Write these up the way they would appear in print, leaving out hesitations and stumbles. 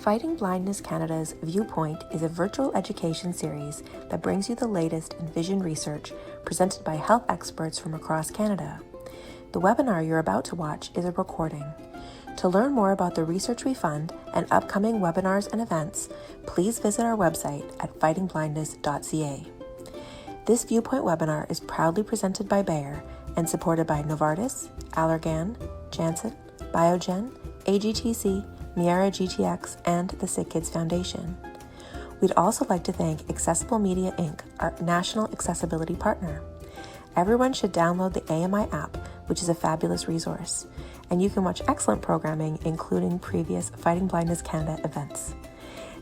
Fighting Blindness Canada's Viewpoint is a virtual education series that brings you the latest in vision research presented by health experts from across Canada. The webinar you're about to watch is a recording. To learn more about the research we fund and upcoming webinars and events, please visit our website at fightingblindness.ca. This Viewpoint webinar is proudly presented by Bayer and supported by Novartis, Allergan, Janssen, Biogen, AGTC, MeiraGTx, and the SickKids Foundation. We'd also like to thank Accessible Media Inc., our national accessibility partner. Everyone should download the AMI app, which is a fabulous resource, and you can watch excellent programming, including previous Fighting Blindness Canada events.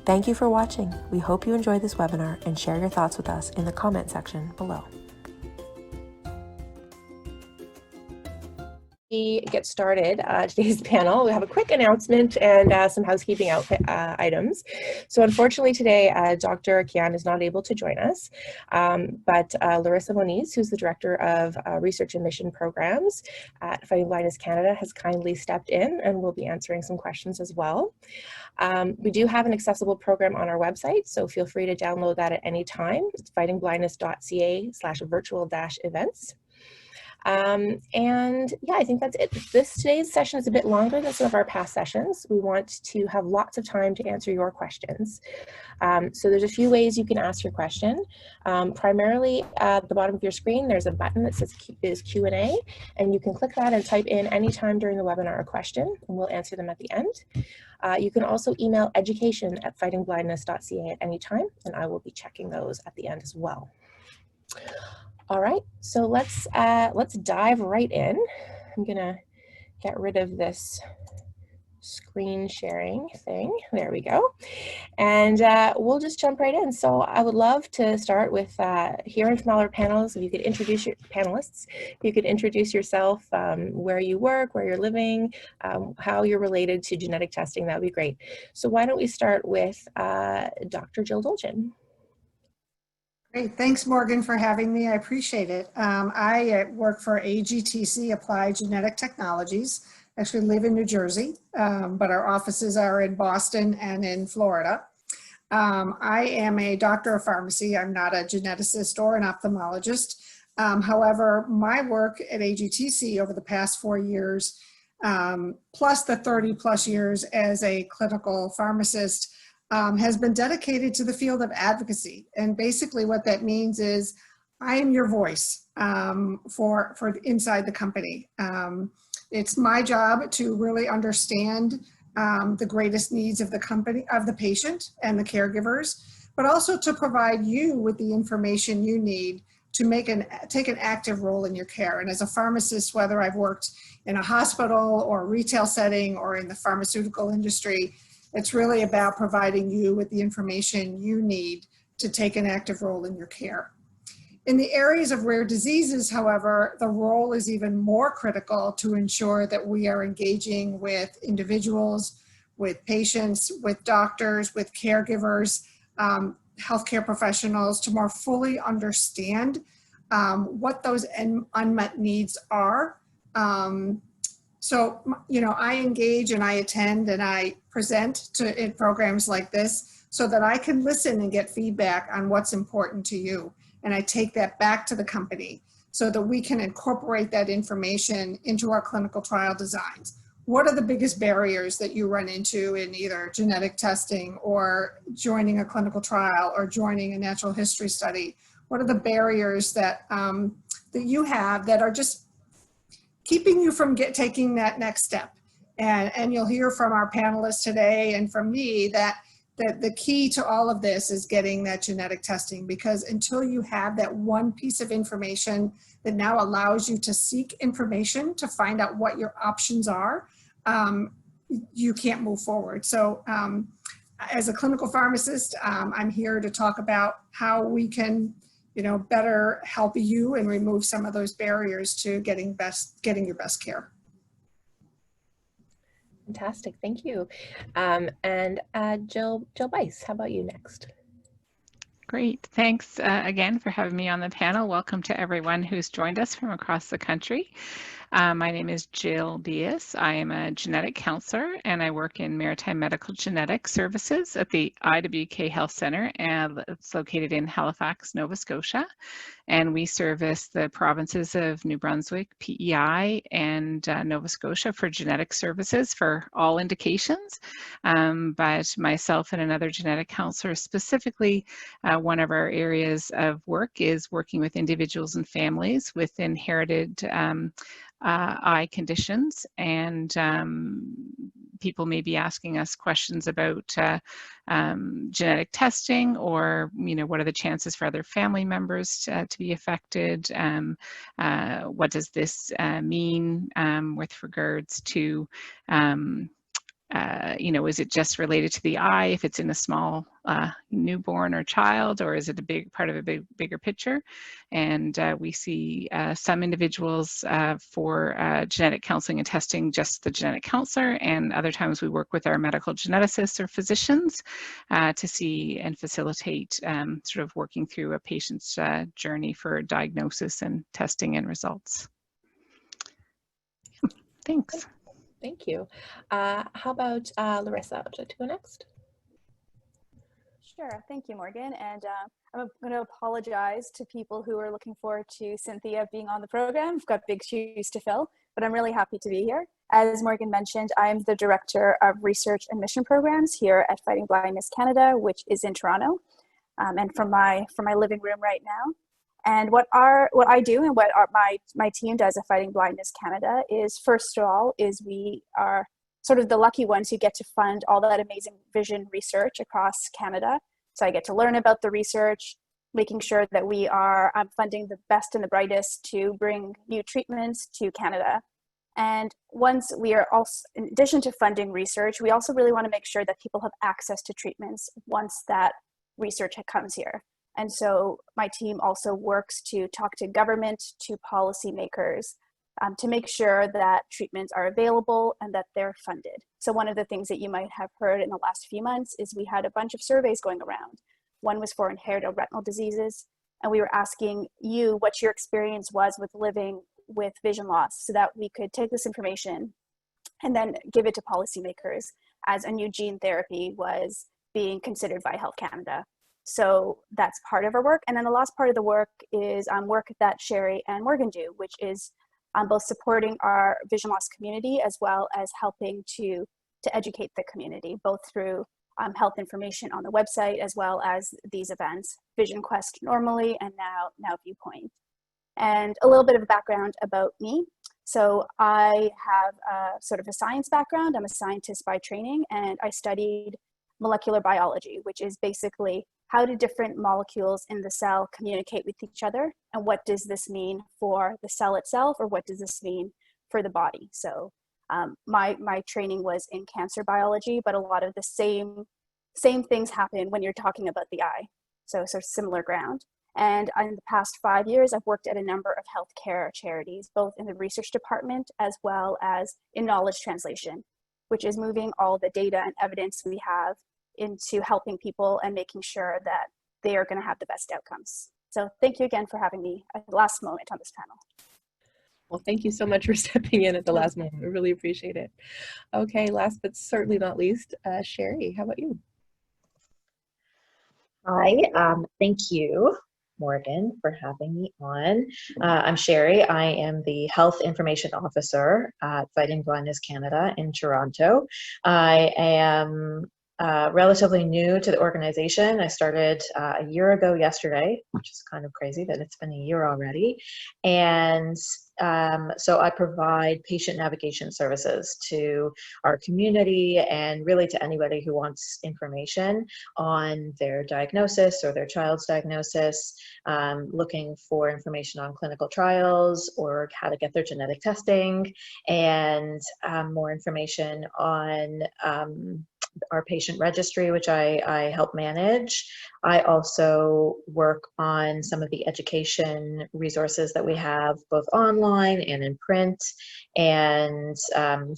Thank you for watching. We hope you enjoyed this webinar and share your thoughts with us in the comment section below. We get started today's panel. We have a quick announcement and some housekeeping items. So unfortunately today, Dr. Kian is not able to join us, but Larissa Moniz, who's the Director of Research and Mission Programs at Fighting Blindness Canada, has kindly stepped in and will be answering some questions as well. We do have an accessible program on our website, so feel free to download that at any time. It's fightingblindness.ca/virtual-events. And yeah, I think that's it. Today's session is a bit longer than some of our past sessions. We want to have lots of time to answer your questions. So there's a few ways you can ask your question. Primarily at the bottom of your screen, there's a button that says Q&A, and you can click that and type in anytime during the webinar a question, and we'll answer them at the end. You can also email education@fightingblindness.ca at any time, and I will be checking those at the end as well. All right, so let's dive right in. I'm gonna get rid of this screen sharing thing. There we go. And we'll just jump right in. So I would love to start with hearing from all our panelists. If you could introduce your panelists, if you could introduce yourself, where you work, where you're living, how you're related to genetic testing, that would be great. So why don't we start with Dr. Jill Dolcin. Great, thanks Morgan for having me, I appreciate it. I work for AGTC, Applied Genetic Technologies. I actually live in New Jersey, but our offices are in Boston and in Florida. I am a doctor of pharmacy. I'm not a geneticist or an ophthalmologist. However, my work at AGTC over the past 4 years, plus the 30+ years as a clinical pharmacist, has been dedicated to the field of advocacy. And basically what that means is I am your voice for inside the company. It's my job to really understand the greatest needs of the company, of the patient and the caregivers, but also to provide you with the information you need to take an active role in your care. And as a pharmacist, whether I've worked in a hospital or retail setting or in the pharmaceutical industry, it's really about providing you with the information you need to take an active role in your care. In the areas of rare diseases, however, the role is even more critical to ensure that we are engaging with individuals, with patients, with doctors, with caregivers, healthcare professionals to more fully understand what those unmet needs are. So, you know, I engage and I attend and I present in programs like this so that I can listen and get feedback on what's important to you. And I take that back to the company so that we can incorporate that information into our clinical trial designs. What are the biggest barriers that you run into in either genetic testing or joining a clinical trial or joining a natural history study? What are the barriers that, that you have that are just keeping you from taking that next step? And you'll hear from our panelists today and from me that the key to all of this is getting that genetic testing, because until you have that one piece of information that now allows you to seek information to find out what your options are, you can't move forward. So as a clinical pharmacist, I'm here to talk about how we can, you know, better help you and remove some of those barriers to getting your best care. Fantastic, thank you. And Jill Beis, how about you next? Great, thanks again for having me on the panel. Welcome to everyone who's joined us from across the country. My name is Jill Diaz. I am a genetic counselor and I work in Maritime Medical Genetics Services at the IWK Health Centre, and it's located in Halifax, Nova Scotia. And we service the provinces of New Brunswick, PEI, and Nova Scotia for genetic services for all indications. But myself and another genetic counselor specifically, one of our areas of work is working with individuals and families with inherited eye conditions, and people may be asking us questions about genetic testing, or what are the chances for other family members to be affected? What does this mean with regards to is it just related to the eye if it's in a small newborn or child, or is it a big part of a bigger picture? And we see some individuals for genetic counseling and testing, just the genetic counselor, and other times we work with our medical geneticists or physicians to see and facilitate sort of working through a patient's journey for diagnosis and testing and results. Thanks. Thank you. How about Larissa? Would you like to go next? Sure. Thank you, Morgan. And I'm going to apologize to people who are looking forward to Cynthia being on the program. I've got big shoes to fill, but I'm really happy to be here. As Morgan mentioned, I'm the Director of Research and Mission Programs here at Fighting Blindness Canada, which is in Toronto, and from my living room right now. And what I do and what my team does at Fighting Blindness Canada is, first of all, is we are sort of the lucky ones who get to fund all that amazing vision research across Canada. So I get to learn about the research, making sure that we are funding the best and the brightest to bring new treatments to Canada. And once we are also, in addition to funding research, we also really want to make sure that people have access to treatments once that research comes here. And so my team also works to talk to government, to policymakers, to make sure that treatments are available and that they're funded. So one of the things that you might have heard in the last few months is we had a bunch of surveys going around. One was for inherited retinal diseases, and we were asking you what your experience was with living with vision loss, so that we could take this information and then give it to policymakers as a new gene therapy was being considered by Health Canada. So that's part of our work. And then the last part of the work is work that Sherry and Morgan do, which is both supporting our vision loss community as well as helping to educate the community, both through health information on the website as well as these events, Vision Quest normally, and now Viewpoint. And a little bit of a background about me. So I have sort of a science background. I'm a scientist by training, and I studied molecular biology, which is basically how do different molecules in the cell communicate with each other, and what does this mean for the cell itself, or what does this mean for the body? So my training was in cancer biology, but a lot of the same things happen when you're talking about the eye. So similar ground. And in the past 5 years, I've worked at a number of healthcare charities, both in the research department as well as in knowledge translation, which is moving all the data and evidence we have into helping people and making sure that they are going to have the best outcomes. So thank you again for having me at the last moment on this panel. Well, thank you so much for stepping in at the last moment. I really appreciate it. Okay, last but certainly not least, Sherry, how about you? Hi, thank you, Morgan, for having me on. I'm Sherry. I am the Health Information Officer at Fighting Blindness Canada in Toronto. I am relatively new to the organization. I started a year ago yesterday, which is kind of crazy that it's been a year already. And so I provide patient navigation services to our community and really to anybody who wants information on their diagnosis or their child's diagnosis, looking for information on clinical trials or how to get their genetic testing, and more information on our patient registry, which I help manage. I also work on some of the education resources that we have both online and in print and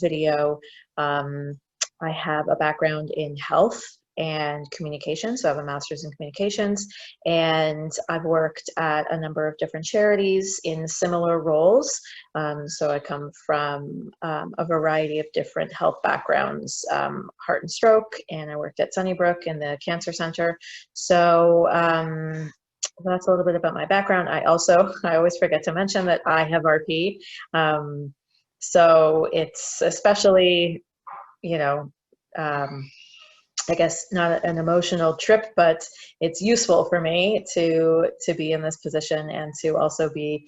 video. I have a background in health and communications. So I have a master's in communications, and I've worked at a number of different charities in similar roles. So I come from a variety of different health backgrounds, heart and stroke, and I worked at Sunnybrook in the cancer center. So that's a little bit about my background. I always forget to mention that I have RP. So it's especially, I guess not an emotional trip, but it's useful for me to be in this position and to also be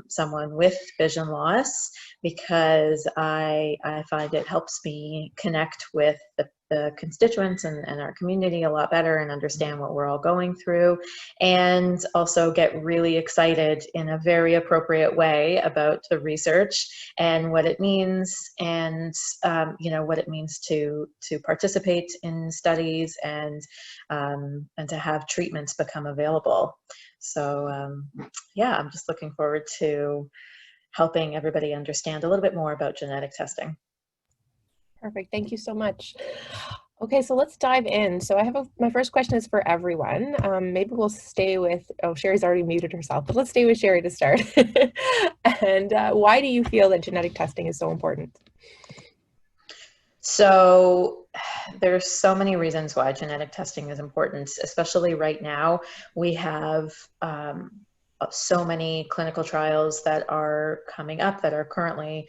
someone with vision loss, because I find it helps me connect with the constituents and our community a lot better and understand what we're all going through, and also get really excited in a very appropriate way about the research and what it means, and what it means to participate in studies and to have treatments become available. So yeah, I'm just looking forward to helping everybody understand a little bit more about genetic testing. Perfect. Thank you so much. Okay, so let's dive in. So I have my first question is for everyone. Maybe we'll stay with, Sherry's already muted herself, but let's stay with Sherry to start. And why do you feel that genetic testing is so important? So there's so many reasons why genetic testing is important, especially right now. We have so many clinical trials that are coming up that are currently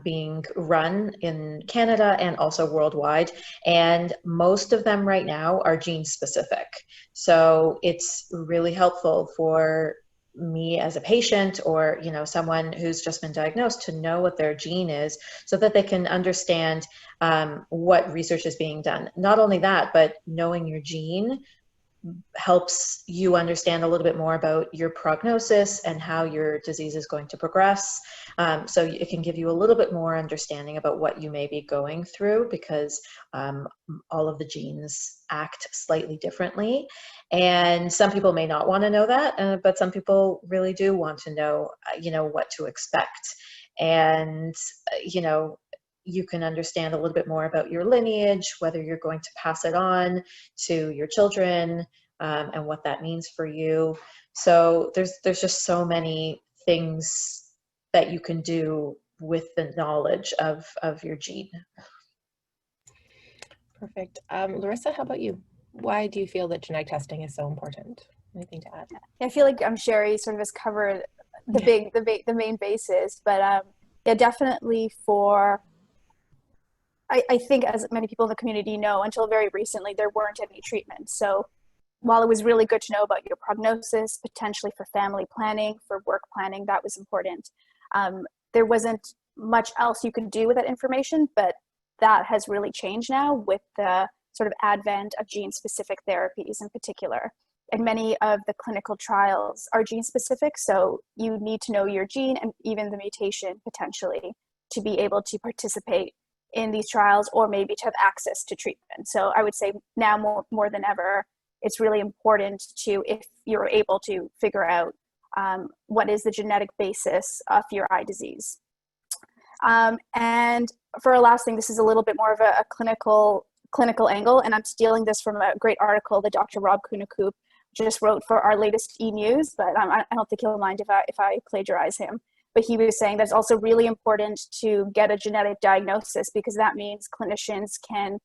being run in Canada and also worldwide. And most of them right now are gene specific. So it's really helpful for me as a patient, or someone who's just been diagnosed, to know what their gene is so that they can understand what research is being done. Not only that, but knowing your gene helps you understand a little bit more about your prognosis and how your disease is going to progress. So it can give you a little bit more understanding about what you may be going through, because all of the genes act slightly differently. And some people may not want to know that, but some people really do want to know, what to expect. And, you can understand a little bit more about your lineage, whether you're going to pass it on to your children, and what that means for you. So there's just so many things that you can do with the knowledge of your gene. Perfect. Larissa, how about you? Why do you feel that genetic testing is so important? Anything to add? I feel like Sherry sort of has covered the main bases, but yeah, definitely for, I think, as many people in the community know, until very recently, there weren't any treatments. So while it was really good to know about your prognosis, potentially for family planning, for work planning, that was important. There wasn't much else you could do with that information, but that has really changed now with the sort of advent of gene-specific therapies in particular. And many of the clinical trials are gene-specific, so you need to know your gene and even the mutation potentially to be able to participate in these trials, or maybe to have access to treatment. So I would say now more than ever, it's really important to, if you're able to figure out what is the genetic basis of your eye disease. And for a last thing, this is a little bit more of a clinical angle, and I'm stealing this from a great article that Dr. Rob Kuhnekoop just wrote for our latest e-news, but I don't think he'll mind if I plagiarize him. But he was saying that it's also really important to get a genetic diagnosis, because that means clinicians can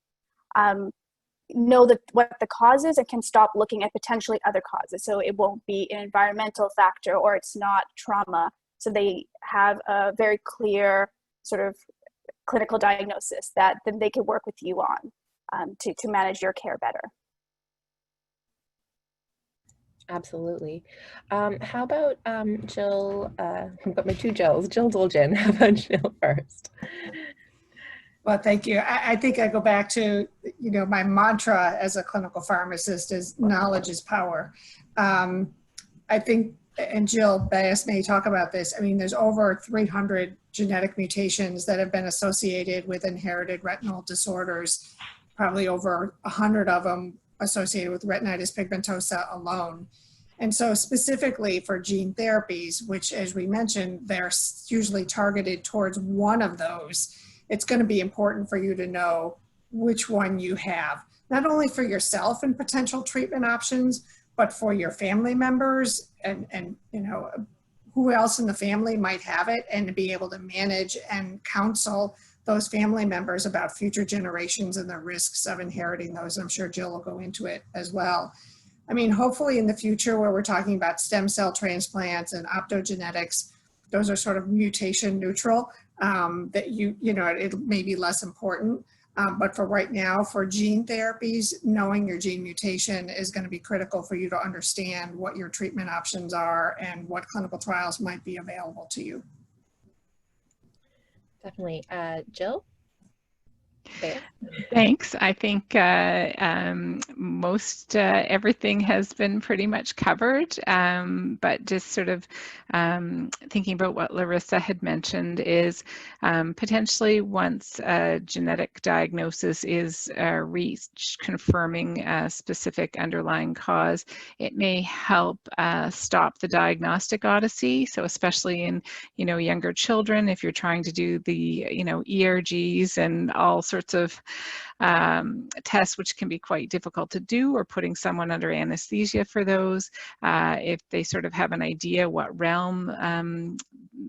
know what the cause is and can stop looking at potentially other causes. So it won't be an environmental factor, or it's not trauma. So they have a very clear sort of clinical diagnosis that then they can work with you on to manage your care better. Absolutely. How about Jill? I've got my two Jills. Jill Dolgin. How about Jill first? Well, thank you. I think I go back to, my mantra as a clinical pharmacist is knowledge is power. I think, and Jill Beis may talk about this, there's over 300 genetic mutations that have been associated with inherited retinal disorders, probably over 100 of them associated with retinitis pigmentosa alone. And so specifically for gene therapies, which, as we mentioned, they're usually targeted towards one of those, it's going to be important for you to know which one you have. not only for yourself and potential treatment options, but for your family members and you know, who else in the family might have it, and to be able to manage and counsel those family members about future generations and the risks of inheriting those. I'm sure Jill will go into it as well. I mean, hopefully in the future where we're talking about stem cell transplants and optogenetics, those are sort of mutation neutral, that you know, it may be less important. But for right now, for gene therapies, knowing your gene mutation is going to be critical for you to understand what your treatment options are and what clinical trials might be available to you. Definitely. Jill? There. Thanks. I think most everything has been pretty much covered, but just sort of thinking about what Larissa had mentioned is potentially once a genetic diagnosis is reached confirming a specific underlying cause, it may help stop the diagnostic odyssey. So especially in, you know, younger children, if you're trying to do the, you know, ERGs and all sorts of tests, which can be quite difficult to do, or putting someone under anesthesia for those. If they sort of have an idea what realm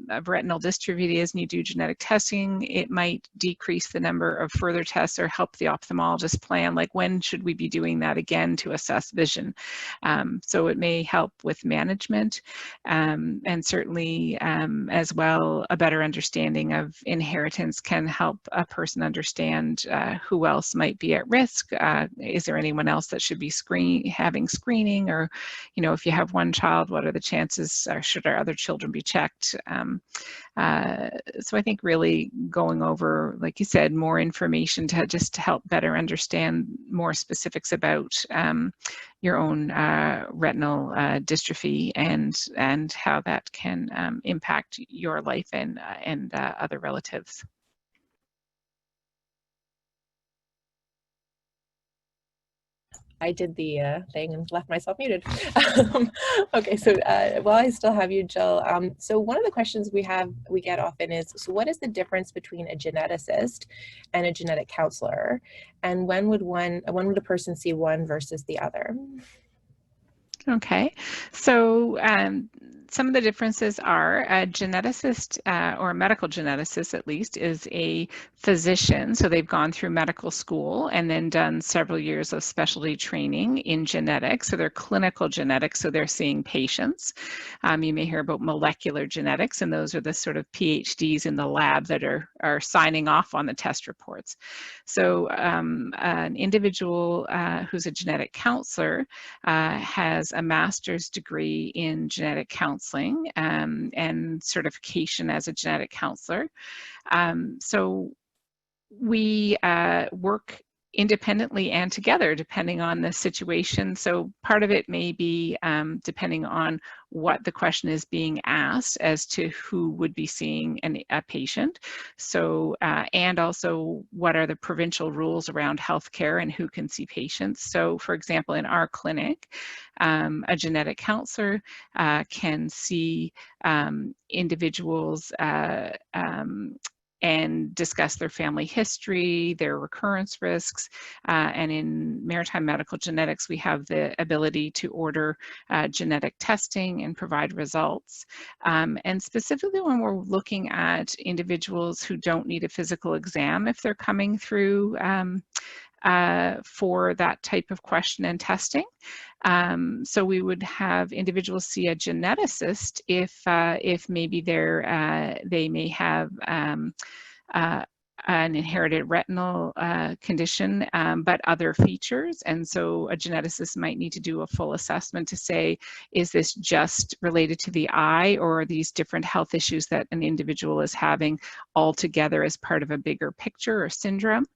of retinal dystrophy it is and you do genetic testing, it might decrease the number of further tests or help the ophthalmologist plan, like when should we be doing that again to assess vision. So it may help with management, and certainly as well, a better understanding of inheritance can help a person understand who else might be at risk. Is there anyone else that should be having screening? Or, you know, if you have one child, what are the chances, or should our other children be checked? So I think really going over, like you said, more information to just to help better understand more specifics about your own retinal dystrophy and how that can impact your life and other relatives. I did the thing and left myself muted. Okay, so while I still have you, Jill, so one of the questions we get often is, so what is the difference between a geneticist and a genetic counselor? And when would a person see one versus the other? Okay, so some of the differences are a geneticist, or a medical geneticist at least, is a physician. So they've gone through medical school and then done several years of specialty training in genetics. So they're clinical genetics, so they're seeing patients. You may hear about molecular genetics, and those are the sort of PhDs in the lab that are signing off on the test reports. So an individual who's a genetic counselor has a master's degree in genetic counseling and certification as a genetic counselor. So we work independently and together depending on the situation. So part of it may be depending on what the question is being asked as to who would be seeing a patient. So and also what are the provincial rules around healthcare and who can see patients. So for example, in our clinic, a genetic counselor can see individuals and discuss their family history, their recurrence risks. And in Maritime Medical Genetics, we have the ability to order genetic testing and provide results. And specifically when we're looking at individuals who don't need a physical exam, if they're coming through for that type of question and testing. So we would have individuals see a geneticist if maybe they may have an inherited retinal condition, but other features. And so a geneticist might need to do a full assessment to say, is this just related to the eye, or are these different health issues that an individual is having all together as part of a bigger picture or syndrome?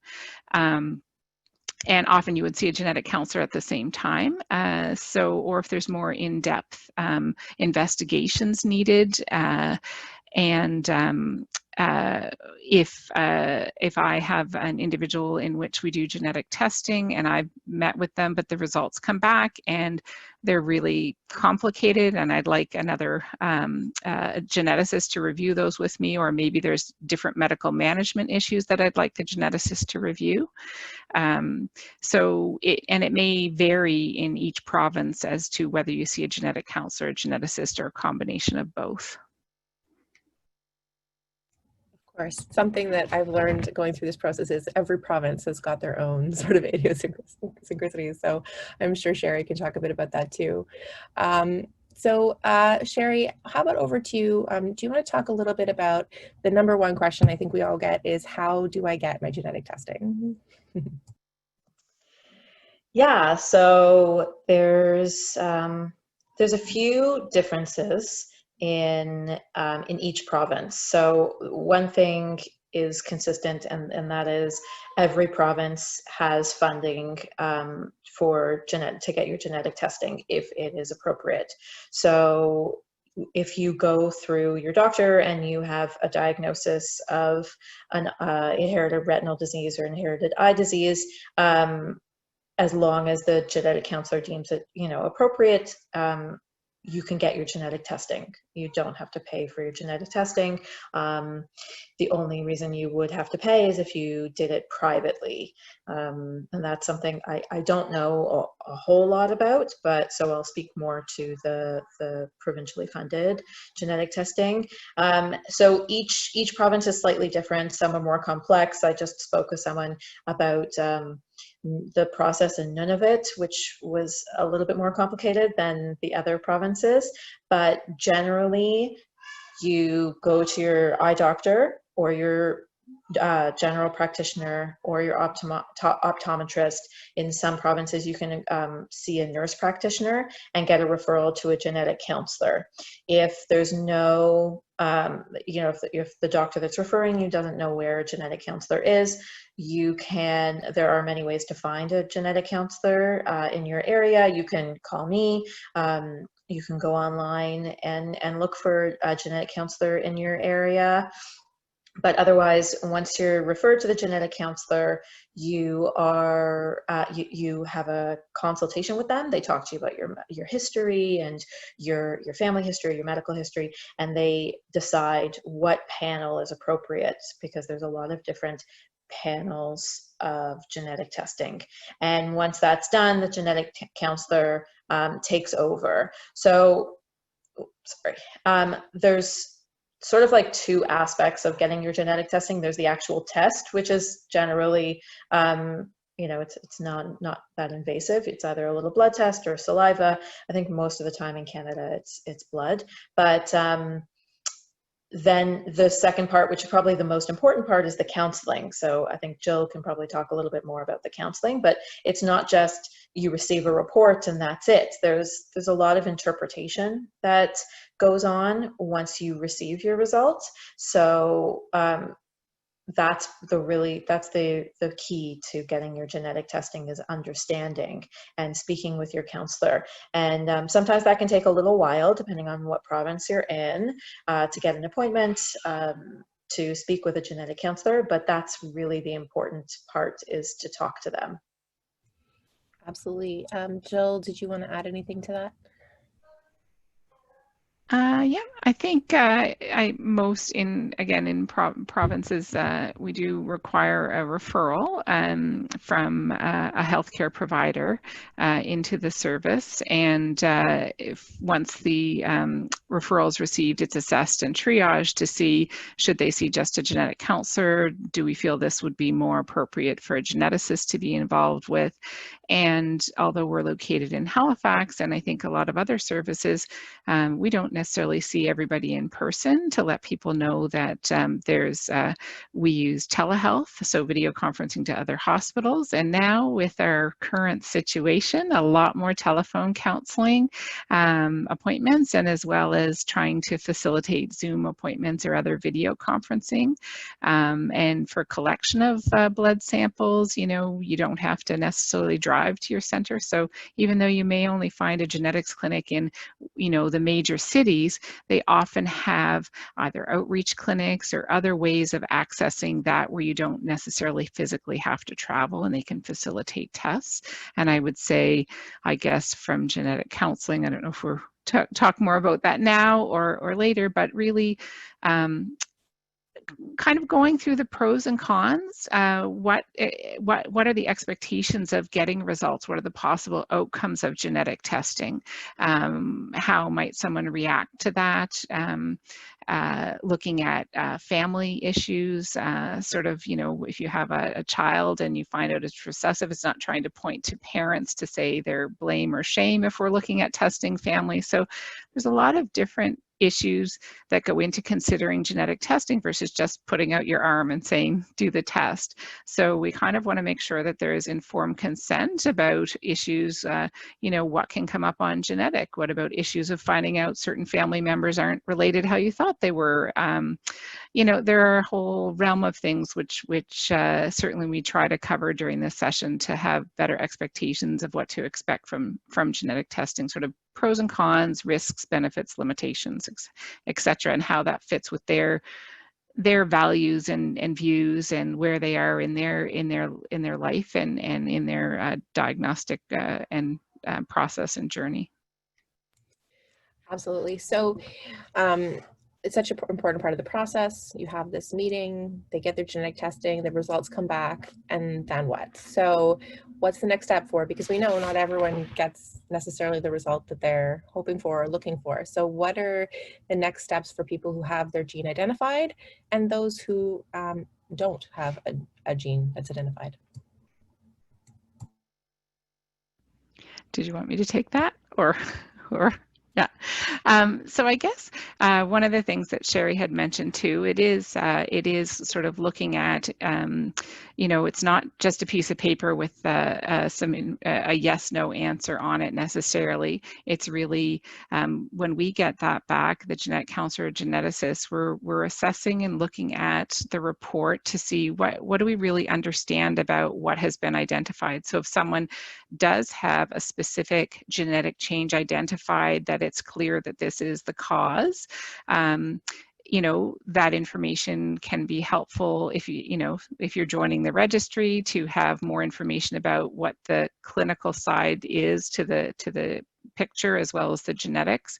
And often you would see a genetic counselor at the same time. Or if there's more in-depth investigations needed, and if I have an individual in which we do genetic testing and I've met with them, but the results come back and they're really complicated and I'd like another geneticist to review those with me, or maybe there's different medical management issues that I'd like the geneticist to review. So it may vary in each province as to whether you see a genetic counselor, a geneticist, or a combination of both. Of course, something that I've learned going through this process is every province has got their own sort of idiosyncrasies. So I'm sure Sherry can talk a bit about that too. Sherry, how about over to you? Do you want to talk a little bit about the number one question I think we all get is, how do I get my genetic testing? Yeah, so there's a few differences in each province. So one thing is consistent, and that is every province has funding to get your genetic testing if it is appropriate. So if you go through your doctor and you have a diagnosis of an inherited retinal disease or inherited eye disease, as long as the genetic counselor deems it, appropriate, you can get your genetic testing. You don't have to pay for your genetic testing. The only reason you would have to pay is if you did it privately. And that's something I don't know a whole lot about, but so I'll speak more to the provincially funded genetic testing. So each province is slightly different. Some are more complex. I just spoke with someone about the process in Nunavut, which was a little bit more complicated than the other provinces, but generally you go to your eye doctor or your general practitioner or your optometrist. In some provinces you can see a nurse practitioner and get a referral to a genetic counselor. If there's no if the doctor that's referring you doesn't know where a genetic counselor is, there are many ways to find a genetic counselor in your area. You can call me. You can go online and look for a genetic counselor in your area. But otherwise, once you're referred to the genetic counselor, you have a consultation with them. They talk to you about your history and your family history, your medical history, and they decide what panel is appropriate, because there's a lot of different panels of genetic testing. And once that's done, the genetic counselor takes over. So, there's sort of like two aspects of getting your genetic testing. There's the actual test, which is generally, it's not that invasive. It's either a little blood test or saliva. I think most of the time in Canada, it's blood. But then the second part, which is probably the most important part, is the counseling. So I think Jill can probably talk a little bit more about the counseling, but it's not just you receive a report and that's it. There's a lot of interpretation that goes on once you receive your results. So that's the key to getting your genetic testing, is understanding and speaking with your counselor. And sometimes that can take a little while, depending on what province you're in, to get an appointment to speak with a genetic counselor. But that's really the important part, is to talk to them. Absolutely. Jill, did you want to add anything to that? Yeah, I think in provinces, we do require a referral from a healthcare provider into the service. And once the referral is received, it's assessed and triaged to see, should they see just a genetic counselor? Do we feel this would be more appropriate for a geneticist to be involved with? And although we're located in Halifax, and I think a lot of other services, we don't necessarily see everybody in person, to let people know that we use telehealth, so video conferencing to other hospitals. And now with our current situation, a lot more telephone counseling appointments, and as well as trying to facilitate Zoom appointments or other video conferencing. And for collection of blood samples, you don't have to necessarily drive to your center. So even though you may only find a genetics clinic in, the major cities, cities, they often have either outreach clinics or other ways of accessing that where you don't necessarily physically have to travel, and they can facilitate tests. And I would say, I guess from genetic counseling, I don't know if we're talk more about that now or later, but really kind of going through the pros and cons. What are the expectations of getting results? What are the possible outcomes of genetic testing? How might someone react to that? Looking at family issues, sort of, you know, if you have a child and you find out it's recessive, it's not trying to point to parents to say their blame or shame if we're looking at testing families. So there's a lot of different issues that go into considering genetic testing versus just putting out your arm and saying, do the test. So we kind of want to make sure that there is informed consent about issues, you know, what can come up on genetic? What about issues of finding out certain family members aren't related how you thought they were? You know, there are a whole realm of things which certainly we try to cover during this session to have better expectations of what to expect from genetic testing, sort of pros and cons, risks, benefits, limitations, etc., and how that fits with their values and views and where they are in their life and in their diagnostic and process and journey. Absolutely. So it's such an important part of the process. You have this meeting, they get their genetic testing, the results come back, and then what? So what's the next step for? Because we know not everyone gets necessarily the result that they're hoping for or looking for. So what are the next steps for people who have their gene identified and those who don't have a gene that's identified? Did you want me to take that or? Yeah. So I guess one of the things that Sherry had mentioned too, it is sort of looking at, you know, it's not just a piece of paper with a yes/no answer on it necessarily. It's really when we get that back, the genetic counselor or geneticist, we're assessing and looking at the report to see what do we really understand about what has been identified. So if someone does have a specific genetic change identified, that it's clear that this is the cause, you know, that information can be helpful if if you're joining the registry to have more information about what the clinical side is to the picture as well as the genetics.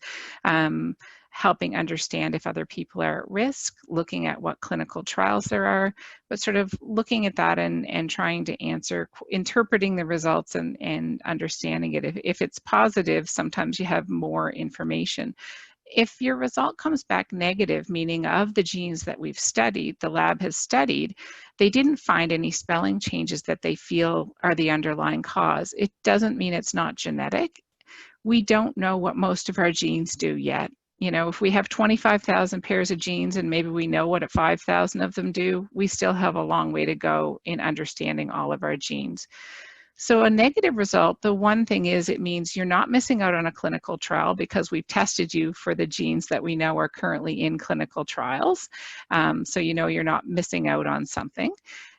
Helping understand if other people are at risk, looking at what clinical trials there are, but sort of looking at that and trying to answer, interpreting the results and understanding it. If it's positive, sometimes you have more information. If your result comes back negative, meaning of the genes that we've studied, the lab has studied, they didn't find any spelling changes that they feel are the underlying cause. It doesn't mean it's not genetic. We don't know what most of our genes do yet. You know, if we have 25,000 pairs of genes and maybe we know what 5,000 of them do, we still have a long way to go in understanding all of our genes. So a negative result, the one thing is it means you're not missing out on a clinical trial because we've tested you for the genes that we know are currently in clinical trials. So you know you're not missing out on something.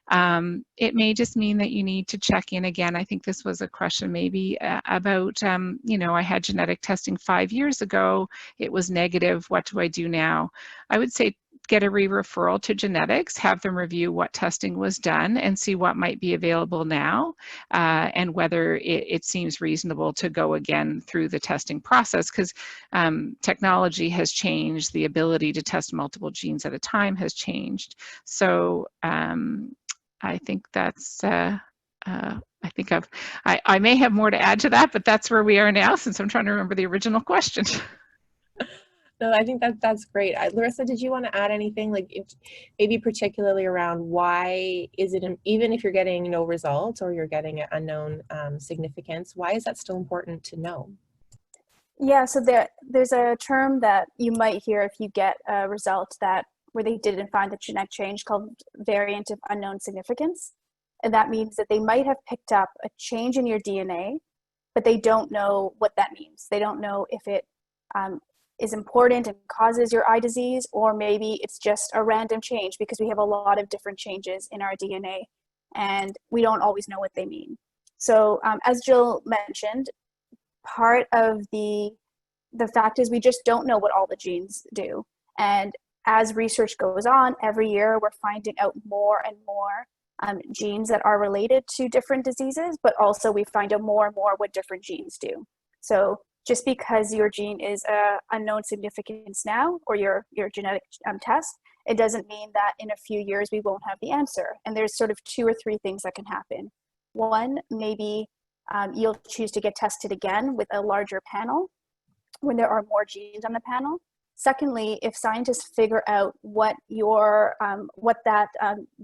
It may just mean that you need to check in again. I think this was a question maybe about, you know, I had genetic testing 5 years ago. It was negative. What do I do now? I would say get a re-referral to genetics, have them review what testing was done and see what might be available now and whether it seems reasonable to go again through the testing process, because technology has changed, the ability to test multiple genes at a time has changed. So I think that's, I may have more to add to that, but that's where we are now since I'm trying to remember the original question. No, I think that's great. Larissa, did you want to add anything, like maybe particularly around why is it, even if you're getting no results or you're getting an unknown significance, why is that still important to know? Yeah, so there's a term that you might hear if you get a result where they didn't find the genetic change called variant of unknown significance. And that means that they might have picked up a change in your DNA, but they don't know what that means. They don't know if it is important and causes your eye disease, or maybe it's just a random change because we have a lot of different changes in our DNA and we don't always know what they mean. So as Jill mentioned, part of the the fact is we just don't know what all the genes do. And as research goes on, every year we're finding out more and more genes that are related to different diseases, but also we find out more and more what different genes do. So just because your gene is unknown significance now, or your genetic test, it doesn't mean that in a few years we won't have the answer. And there's sort of 2 or 3 things that can happen. One, maybe you'll choose to get tested again with a larger panel when there are more genes on the panel. Secondly, if scientists figure out what that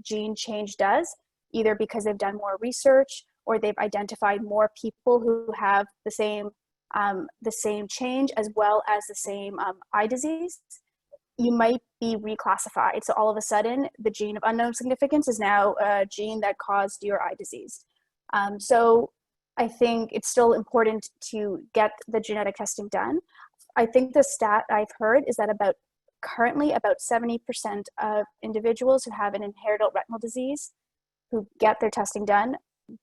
gene change does, either because they've done more research or they've identified more people who have the same change as well as the same eye disease, you might be reclassified. So all of a sudden, the gene of unknown significance is now a gene that caused your eye disease. So I think it's still important to get the genetic testing done. I think the stat I've heard is that currently about 70% of individuals who have an inherited retinal disease who get their testing done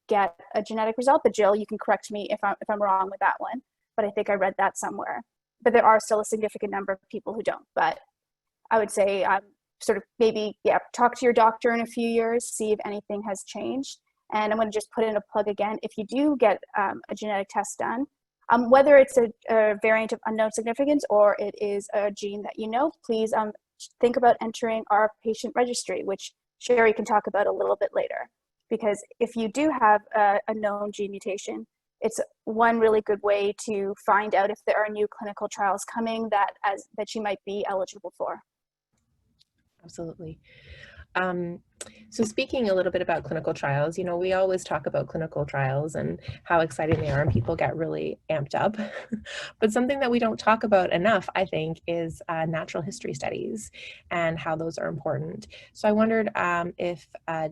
get a genetic result. But Jill, you can correct me if I'm wrong with that one, but I think I read that somewhere. But there are still a significant number of people who don't. But I would say sort of maybe, talk to your doctor in a few years, see if anything has changed. And I'm going to just put in a plug again. If you do get a genetic test done, whether it's a variant of unknown significance or it is a gene that you know, please think about entering our patient registry, which Sherry can talk about a little bit later. Because if you do have a known gene mutation, it's one really good way to find out if there are new clinical trials coming that you might be eligible for. Absolutely. So speaking a little bit about clinical trials, we always talk about clinical trials and how exciting they are and people get really amped up. But something that we don't talk about enough, I think, is natural history studies and how those are important. So I wondered if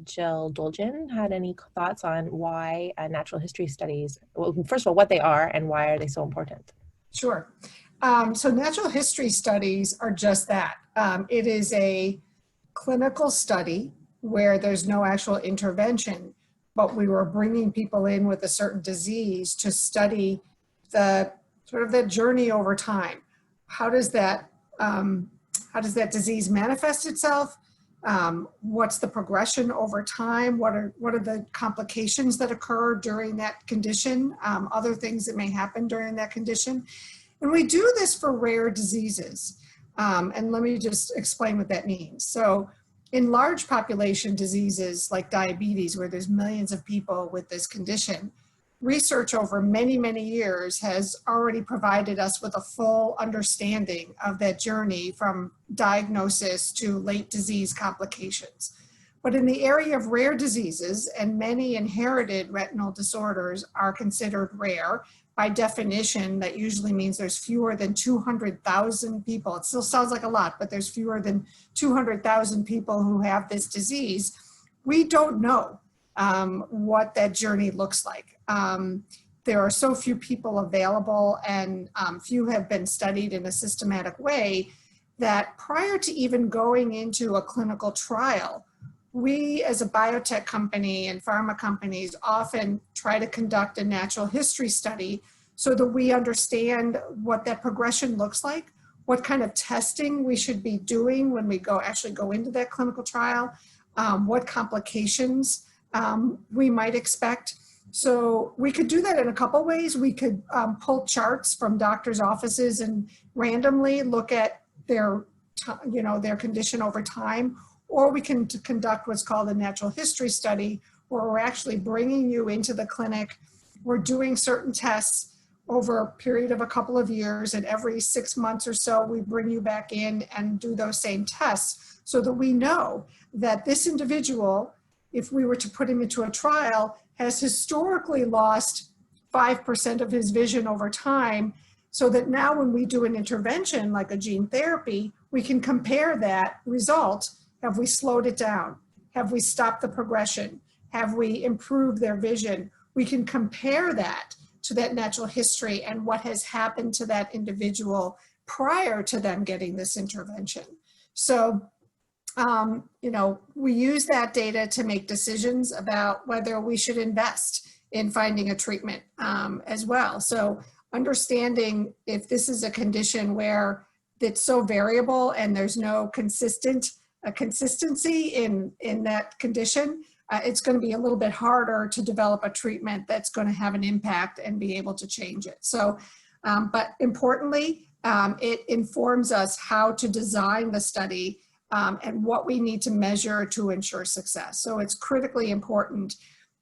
Jill Dolcin had any thoughts on why natural history studies, well, first of all, what they are and why are they so important? Sure. So natural history studies are just that. It is a clinical study where there's no actual intervention, but we were bringing people in with a certain disease to study the sort of that journey over time. How does that disease manifest itself? What's the progression over time? What are the complications that occur during that condition? Other things that may happen during that condition. And we do this for rare diseases. And let me just explain what that means. So in large population diseases like diabetes, where there's millions of people with this condition, research over many, many years has already provided us with a full understanding of that journey from diagnosis to late disease complications. But in the area of rare diseases, and many inherited retinal disorders are considered rare, by definition, that usually means there's fewer than 200,000 people. It still sounds like a lot, but there's fewer than 200,000 people who have this disease. We don't know what that journey looks like. There are so few people available, and few have been studied in a systematic way, that prior to even going into a clinical trial, we as a biotech company and pharma companies often try to conduct a natural history study so that we understand what that progression looks like, what kind of testing we should be doing when we actually go into that clinical trial, what complications we might expect. So we could do that in a couple ways. We could pull charts from doctors' offices and randomly look at their condition over time. Or we can conduct what's called a natural history study, where we're actually bringing you into the clinic. We're doing certain tests over a period of a couple of years, and every 6 months or so, we bring you back in and do those same tests so that we know that this individual, if we were to put him into a trial, has historically lost 5% of his vision over time, so that now when we do an intervention like a gene therapy, we can compare that result. Have we slowed it down? Have we stopped the progression? Have we improved their vision? We can compare that to that natural history and what has happened to that individual prior to them getting this intervention. So, we use that data to make decisions about whether we should invest in finding a treatment as well. So understanding if this is a condition where it's so variable and there's no consistency in that condition, it's going to be a little bit harder to develop a treatment that's going to have an impact and be able to change it. So, but importantly, it informs us how to design the study and what we need to measure to ensure success. So it's critically important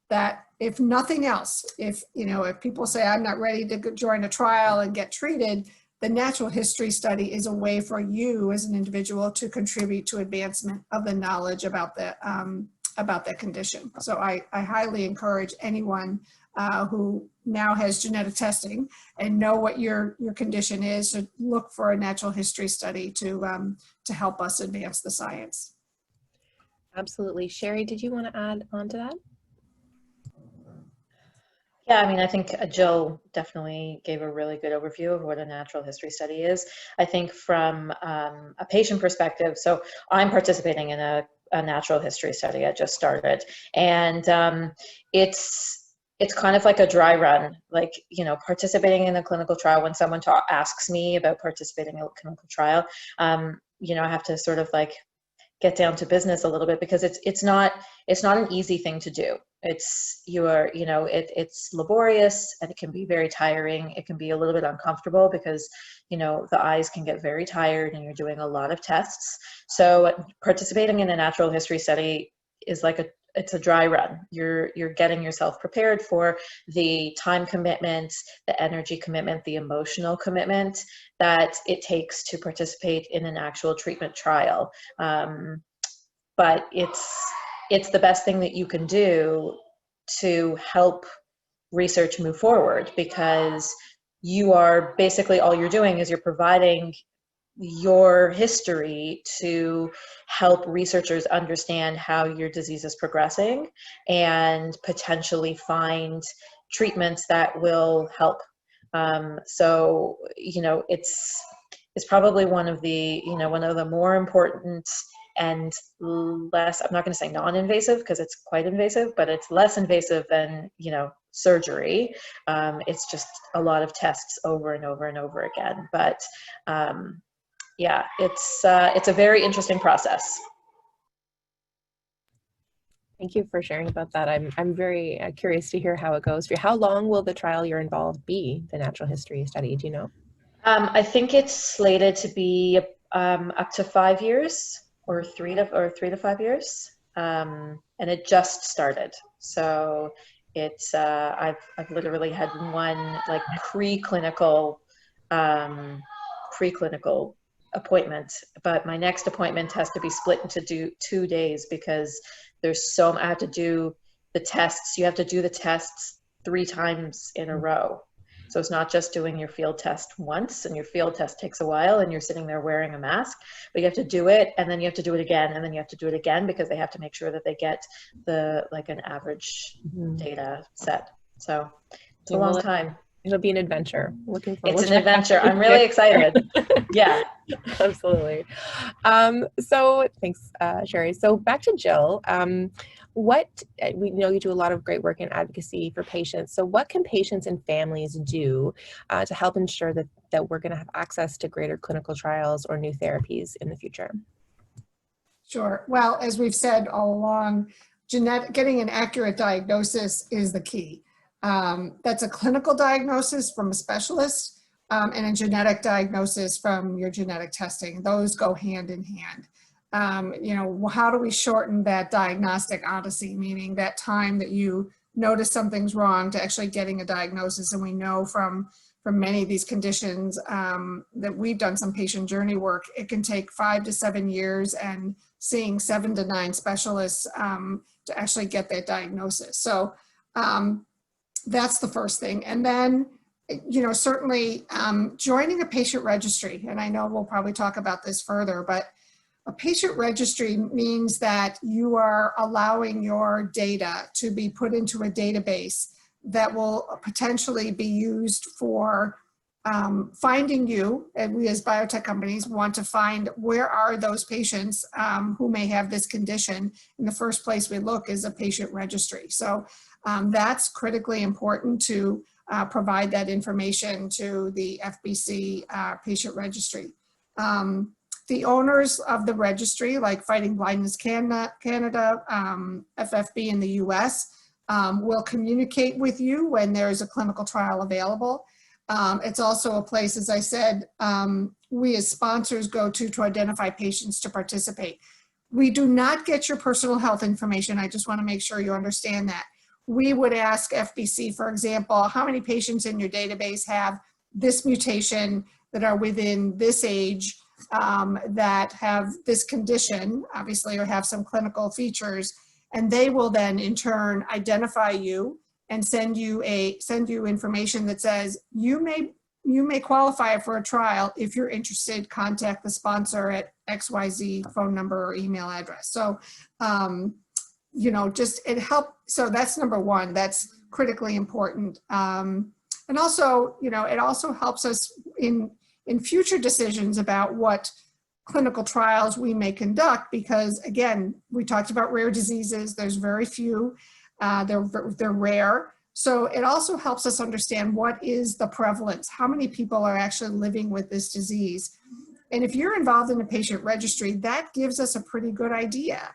that if nothing else, if people say, I'm not ready to join a trial and get treated, the natural history study is a way for you as an individual to contribute to advancement of the knowledge about that condition. So I highly encourage anyone who now has genetic testing and know what your condition is to look for a natural history study to help us advance the science. Absolutely. Sherry, did you want to add on to that? Yeah, I mean, I think Jill definitely gave a really good overview of what a natural history study is. I think from a patient perspective, so I'm participating in a natural history study. I just started, and it's kind of like a dry run, like, participating in a clinical trial. When someone asks me about participating in a clinical trial, I have to sort of like get down to business a little bit, because it's not an easy thing to do. It's laborious, and it can be very tiring. It can be a little bit uncomfortable because, the eyes can get very tired and you're doing a lot of tests. So participating in a natural history study is like it's a dry run. You're getting yourself prepared for the time commitment, the energy commitment, the emotional commitment that it takes to participate in an actual treatment trial. But it's the best thing that you can do to help research move forward, because you are basically, all you're doing is you're providing your history to help researchers understand how your disease is progressing and potentially find treatments that will help. So, it's probably one of the more important and less, I'm not going to say non-invasive because it's quite invasive, but it's less invasive than, surgery. It's just a lot of tests over and over and over again. But yeah, it's a very interesting process. Thank you for sharing about that. I'm very curious to hear how it goes for you. How long will the trial you're involved be, the natural history study? Do you know? I think it's slated to be up to 5 years, or 3 to 5 years, and it just started. So it's I've literally had one like preclinical appointment, but my next appointment has to be split into 2 days because I have to do the tests. You have to do the tests 3 times in a row. So it's not just doing your field test once, and your field test takes a while and you're sitting there wearing a mask, but you have to do it, and then you have to do it again, and then you have to do it again, because they have to make sure that they get an average data set. So it's a long time. It'll be an adventure. Looking forward. It's an adventure. I'm really excited. Yeah. Absolutely. So thanks, Sherry. So back to Jill. We know you do a lot of great work in advocacy for patients. So what can patients and families do to help ensure that we're going to have access to greater clinical trials or new therapies in the future? Sure. Well, as we've said all along, getting an accurate diagnosis is the key. That's a clinical diagnosis from a specialist and a genetic diagnosis from your genetic testing. Those go hand in hand. How do we shorten that diagnostic odyssey, meaning that time that you notice something's wrong to actually getting a diagnosis? And we know from many of these conditions that we've done some patient journey work, it can take 5 to 7 years and seeing 7 to 9 specialists to actually get that diagnosis. So that's the first thing. And then, certainly joining a patient registry, and I know we'll probably talk about this further, but a patient registry means that you are allowing your data to be put into a database that will potentially be used for finding you. And we as biotech companies want to find where are those patients who may have this condition. And the first place we look is a patient registry. So that's critically important to provide that information to the FBC patient registry. The owners of the registry, like Fighting Blindness Canada, FFB in the US, will communicate with you when there is a clinical trial available. It's also a place, as I said, we as sponsors go to identify patients to participate. We do not get your personal health information. I just want to make sure you understand that. We would ask FBC, for example, how many patients in your database have this mutation that are within this age, that have this condition, obviously, or have some clinical features, and they will then in turn identify you and send you information that says you may qualify for a trial. If you're interested, contact the sponsor at XYZ phone number or email address. So you know, just it helps. So that's number one. That's critically important. And also, you know, it also helps us in future decisions about what clinical trials we may conduct, because again, we talked about rare diseases. There's very few. They're rare. So it also helps us understand what is the prevalence, how many people are actually living with this disease. And if you're involved in a patient registry, that gives us a pretty good idea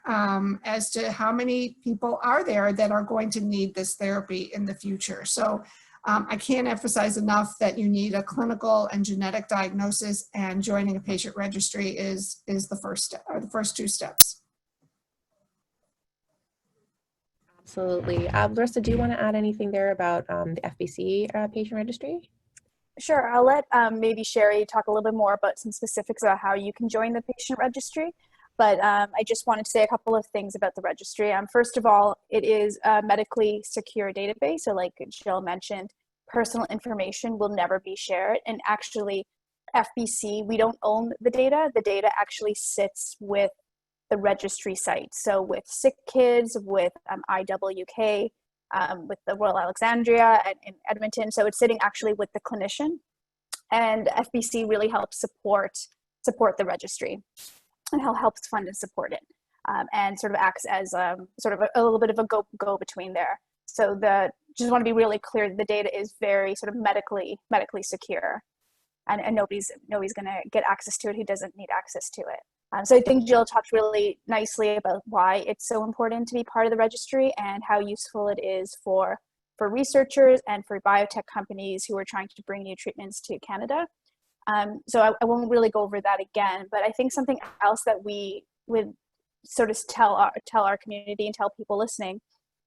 as to how many people are there that are going to need this therapy in the future. So I can't emphasize enough that you need a clinical and genetic diagnosis, and joining a patient registry is the first step, or the first two steps. Absolutely. Larissa, do you want to add anything there about the FBC patient registry? Sure, I'll let maybe Sherry talk a little bit more about some specifics about how you can join the patient registry. But I just wanted to say a couple of things about the registry. First of all, it is a medically secure database. So like Jill mentioned, personal information will never be shared. And actually, FBC, we don't own the data. The data actually sits with the registry site. So with SickKids, with IWK, with the Royal Alexandria in Edmonton. So it's sitting actually with the clinician. And FBC really helps support the registry, and helps fund and support it, and sort of acts as sort of a little bit of a go-between there. So just want to be really clear that the data is very sort of medically secure, and nobody's going to get access to it who doesn't need access to it. So I think Jill talked really nicely about why it's so important to be part of the registry and how useful it is for researchers and for biotech companies who are trying to bring new treatments to Canada. So I won't really go over that again, but I think something else that we would sort of tell our community and tell people listening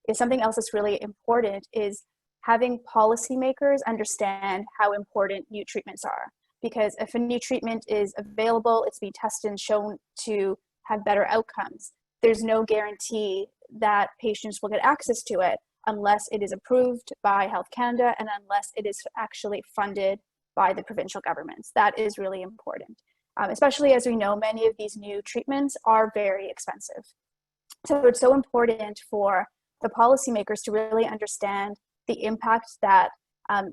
is something else that's really important is having policymakers understand how important new treatments are. Because if a new treatment is available, it's being tested and shown to have better outcomes, there's no guarantee that patients will get access to it unless it is approved by Health Canada and unless it is actually funded by the provincial governments. That is really important, especially as we know many of these new treatments are very expensive. So it's so important for the policymakers to really understand the impact that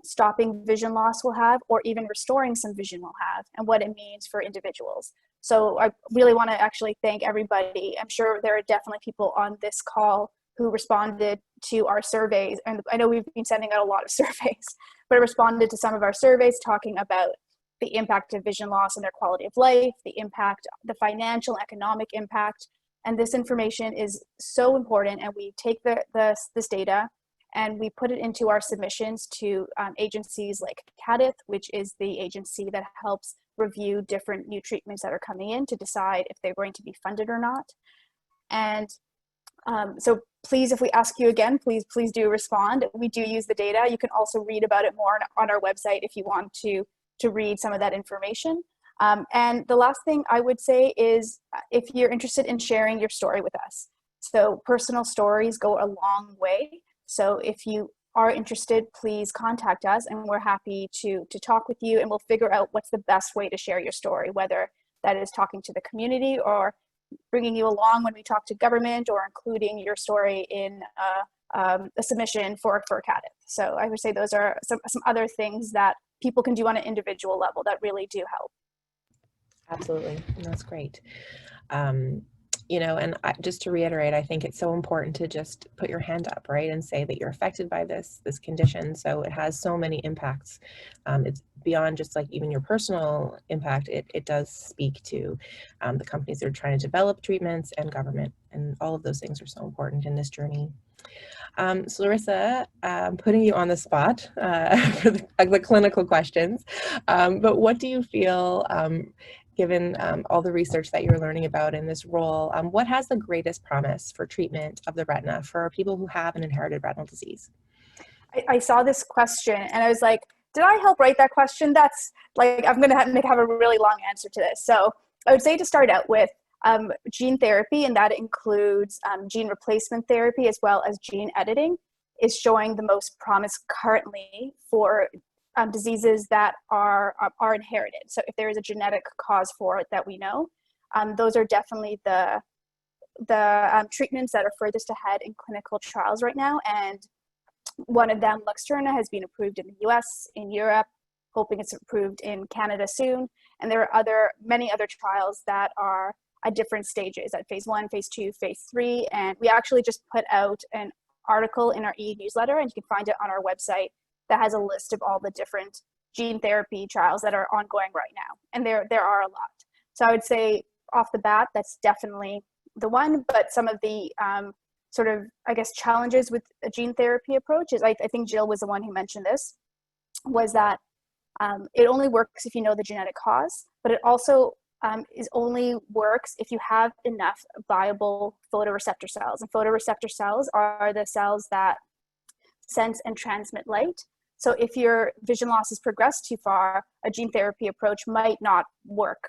stopping vision loss will have, or even restoring some vision will have, and what it means for individuals. So I really want to actually thank everybody. I'm sure there are definitely people on this call who responded to our surveys, and I know we've been sending out a lot of surveys, but responded to some of our surveys talking about the impact of vision loss on their quality of life, the impact, the financial, economic impact, and this information is so important. And we take this data and we put it into our submissions to agencies like CONNETED, which is the agency that helps review different new treatments that are coming in to decide if they're going to be funded or not. And so please, if we ask you again, please do respond. We do use the data. You can also read about it more on our website if you want to read some of that information. And the last thing I would say is if you're interested in sharing your story with us. So personal stories go a long way. So if you are interested, please contact us and we're happy to talk with you, and we'll figure out what's the best way to share your story, whether that is talking to the community or bringing you along when we talk to government, or including your story in a submission for CONNETED. So I would say those are some other things that people can do on an individual level that really do help. Absolutely, that's great. you know, and just to reiterate, I think it's so important to just put your hand up, right, and say that you're affected by this condition. So it has so many impacts. It's beyond just like even your personal impact. It does speak to the companies that are trying to develop treatments and government, and all of those things are so important in this journey. So Larissa, I'm putting you on the spot for the clinical questions, but what do you feel, given all the research that you're learning about in this role, what has the greatest promise for treatment of the retina for people who have an inherited retinal disease? I saw this question and I was like, did I help write that question? That's like, I'm gonna have a really long answer to this. So I would say to start out with gene therapy, and that includes gene replacement therapy as well as gene editing, is showing the most promise currently for diseases that are inherited. So if there is a genetic cause for it that we know, those are definitely the treatments that are furthest ahead in clinical trials right now. And one of them, Luxturna, has been approved in the US, in Europe, hoping it's approved in Canada soon. And there are many other trials that are at different stages, at phase 1, phase 2, phase 3. And we actually just put out an article in our e-newsletter, and you can find it on our website, that has a list of all the different gene therapy trials that are ongoing right now. And there are a lot. So I would say off the bat, that's definitely the one. But some of the sort of, I guess, challenges with a gene therapy approach is, I think Jill was the one who mentioned this, was that it only works if you know the genetic cause, but it also only works if you have enough viable photoreceptor cells. And photoreceptor cells are the cells that sense and transmit light. So if your vision loss has progressed too far, a gene therapy approach might not work,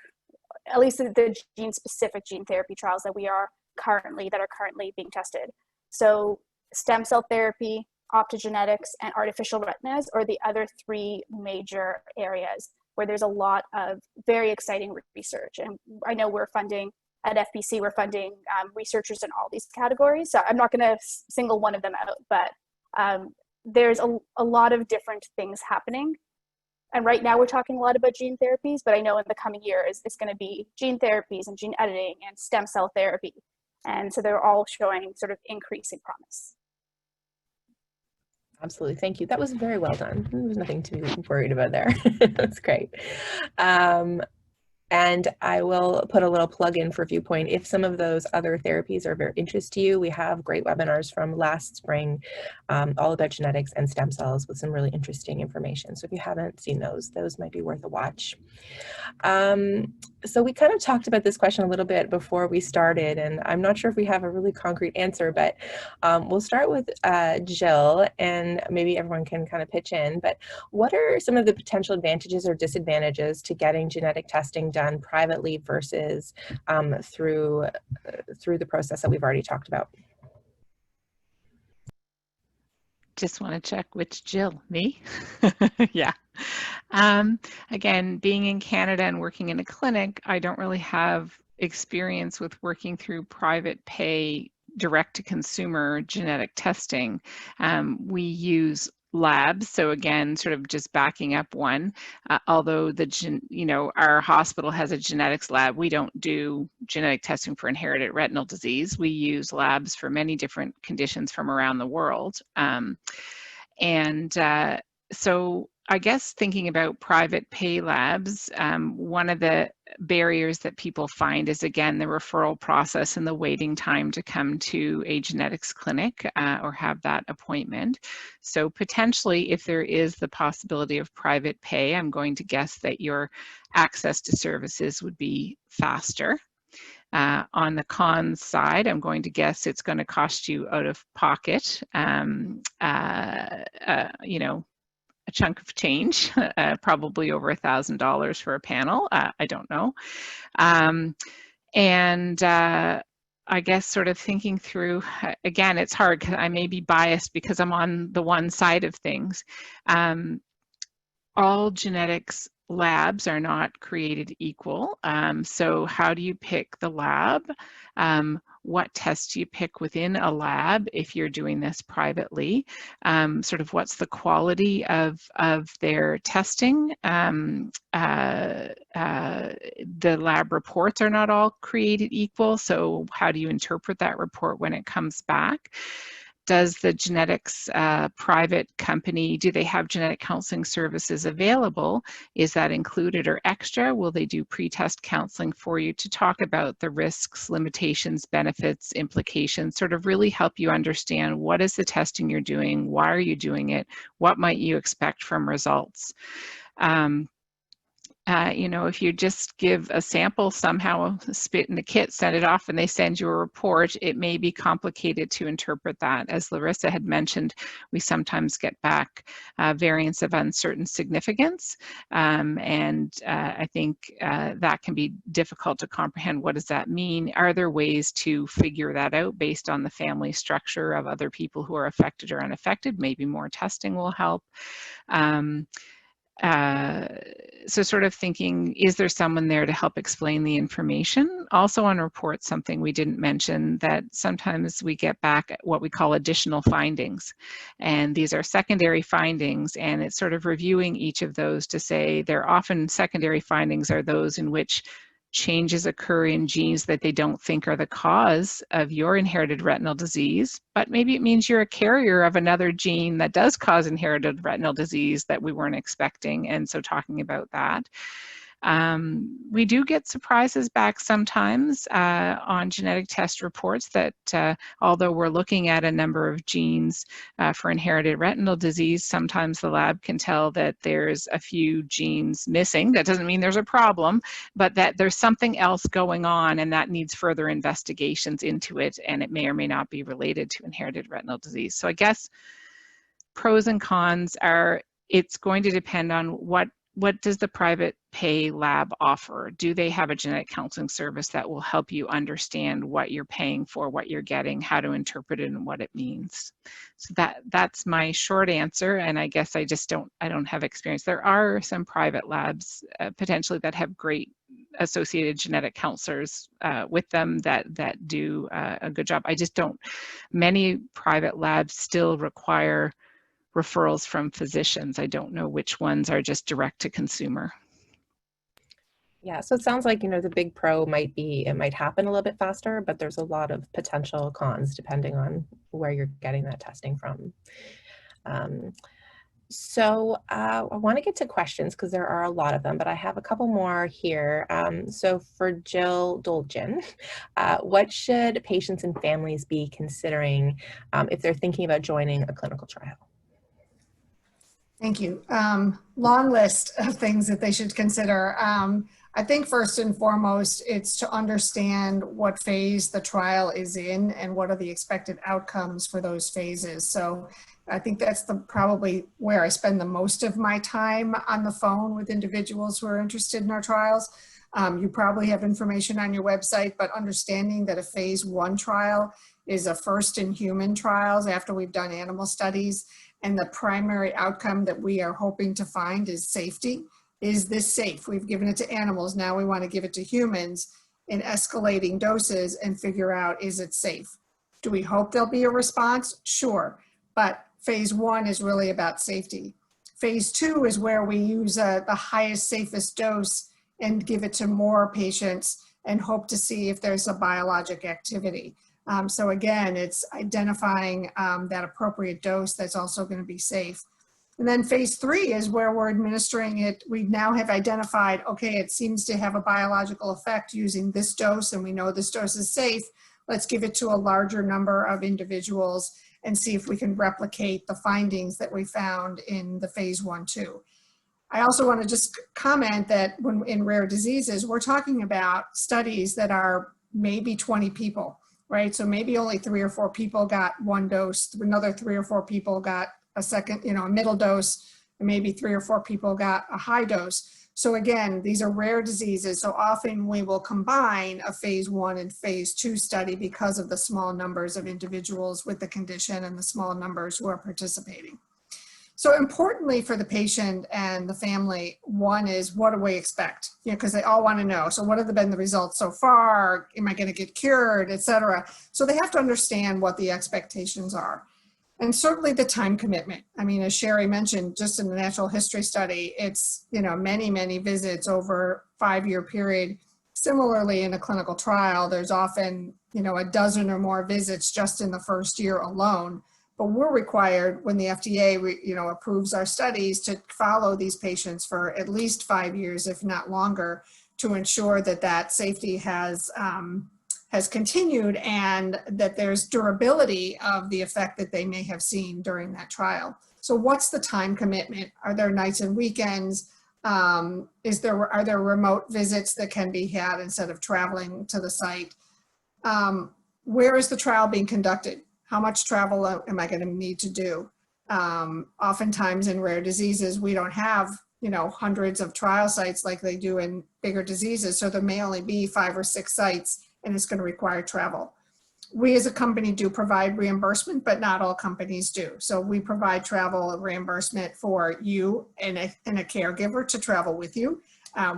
at least the gene-specific gene therapy trials that are currently being tested. So stem cell therapy, optogenetics, and artificial retinas are the other three major areas where there's a lot of very exciting research. And I know we're funding, at FBC, we're funding researchers in all these categories. So I'm not gonna single one of them out, but there's a lot of different things happening. And right now we're talking a lot about gene therapies, but I know in the coming years, it's gonna be gene therapies and gene editing and stem cell therapy. And so they're all showing sort of increasing promise. Absolutely, thank you. That was very well done. There's nothing to be worried about there. That's great. And I will put a little plug in for Viewpoint. If some of those other therapies are of interest to you, we have great webinars from last spring, all about genetics and stem cells with some really interesting information. So if you haven't seen those might be worth a watch. So we kind of talked about this question a little bit before we started, and I'm not sure if we have a really concrete answer, but we'll start with Jill, and maybe everyone can kind of pitch in. But what are some of the potential advantages or disadvantages to getting genetic testing done privately versus through the process that we've already talked about? Just want to check which Jill, me? Yeah. Again, being in Canada and working in a clinic, I don't really have experience with working through private pay direct to consumer genetic testing. We use labs. So again, sort of just backing up one, although our hospital has a genetics lab, we don't do genetic testing for inherited retinal disease. We use labs for many different conditions from around the world. So I guess thinking about private pay labs, one of the barriers that people find is, again, the referral process and the waiting time to come to a genetics clinic or have that appointment. So potentially, if there is the possibility of private pay, I'm going to guess that your access to services would be faster. On the cons side, I'm going to guess it's going to cost you out of pocket, a chunk of change, probably over $1,000 for a panel. I don't know. I guess sort of thinking through, again, it's hard because I may be biased because I'm on the one side of things. All genetics labs are not created equal. So how do you pick the lab? what tests you pick within a lab if you're doing this privately, sort of what's the quality of their testing. The lab reports are not all created equal, so how do you interpret that report when it comes back? Does the genetics private company, do they have genetic counseling services available? Is that included or extra? Will they do pre-test counseling for you to talk about the risks, limitations, benefits, implications, sort of really help you understand what is the testing you're doing, why are you doing it, what might you expect from results? You know, if you just give a sample somehow, spit in the kit, send it off, and they send you a report, it may be complicated to interpret that. As Larissa had mentioned, we sometimes get back variants of uncertain significance, and I think that can be difficult to comprehend. What does that mean? Are there ways to figure that out based on the family structure of other people who are affected or unaffected? Maybe more testing will help. So sort of thinking, is there someone there to help explain the information? Also on reports, something we didn't mention, that sometimes we get back what we call additional findings. And these are secondary findings, and it's sort of reviewing each of those to say they're often secondary findings are those in which changes occur in genes that they don't think are the cause of your inherited retinal disease, but maybe it means you're a carrier of another gene that does cause inherited retinal disease that we weren't expecting, and so talking about that. We do get surprises back sometimes on genetic test reports that although we're looking at a number of genes for inherited retinal disease, sometimes the lab can tell that there's a few genes missing. That doesn't mean there's a problem, but that there's something else going on and that needs further investigations into it, and it may or may not be related to inherited retinal disease. So I guess pros and cons are, it's going to depend on what does the private pay lab offer? Do they have a genetic counseling service that will help you understand what you're paying for, what you're getting, how to interpret it, and what it means? So that's my short answer, and I guess I don't have experience. There are some private labs potentially that have great associated genetic counselors with them that do a good job. I just don't, many private labs still require referrals from physicians. I don't know which ones are just direct to consumer. Yeah, so it sounds like, you know, the big pro might be, it might happen a little bit faster, but there's a lot of potential cons depending on where you're getting that testing from. So I want to get to questions because there are a lot of them, but I have a couple more here. So for Jill Dolcin, what should patients and families be considering if they're thinking about joining a clinical trial? Thank you. Long list of things that they should consider. I think first and foremost, it's to understand what phase the trial is in and what are the expected outcomes for those phases. So I think that's probably where I spend the most of my time on the phone with individuals who are interested in our trials. You probably have information on your website, but understanding that a phase 1 trial is a first in human trials after we've done animal studies. And the primary outcome that we are hoping to find is safety. Is this safe? We've given it to animals. Now we want to give it to humans in escalating doses and figure out, is it safe? Do we hope there'll be a response? Sure. But phase 1 is really about safety. Phase 2 is where we use the highest, safest dose and give it to more patients and hope to see if there's a biologic activity. So again, it's identifying that appropriate dose that's also going to be safe. And then phase 3 is where we're administering it. We now have identified, okay, it seems to have a biological effect using this dose, and we know this dose is safe. Let's give it to a larger number of individuals and see if we can replicate the findings that we found in the phase 1/2. I also want to just comment that when in rare diseases, we're talking about studies that are maybe 20 people. Right, so maybe only 3 or 4 people got one dose, another 3 or 4 people got a second, a middle dose, and maybe 3 or 4 people got a high dose. So again, these are rare diseases, so often we will combine a phase 1 and phase 2 study because of the small numbers of individuals with the condition and the small numbers who are participating. So importantly for the patient and the family, one is, what do we expect? You know, because they all want to know. So what have been the results so far? Am I going to get cured, et cetera? So they have to understand what the expectations are. And certainly the time commitment. I mean, as Sherry mentioned, just in the natural history study, it's, you know, many, many visits over a 5-year period. Similarly, in a clinical trial, there's often, you know, a dozen or more visits just in the first year alone. But we're required, when the FDA, you know, approves our studies, to follow these patients for at least 5 years, if not longer, to ensure that that safety has continued and that there's durability of the effect that they may have seen during that trial. So what's the time commitment? Are there nights and weekends? Are there remote visits that can be had instead of traveling to the site? Where is the trial being conducted? How much travel am I going to need to do? Oftentimes in rare diseases, we don't have, you know, hundreds of trial sites like they do in bigger diseases. So there may only be 5 or 6 sites, and it's going to require travel. We as a company do provide reimbursement, but not all companies do. So we provide travel reimbursement for you and a caregiver to travel with you.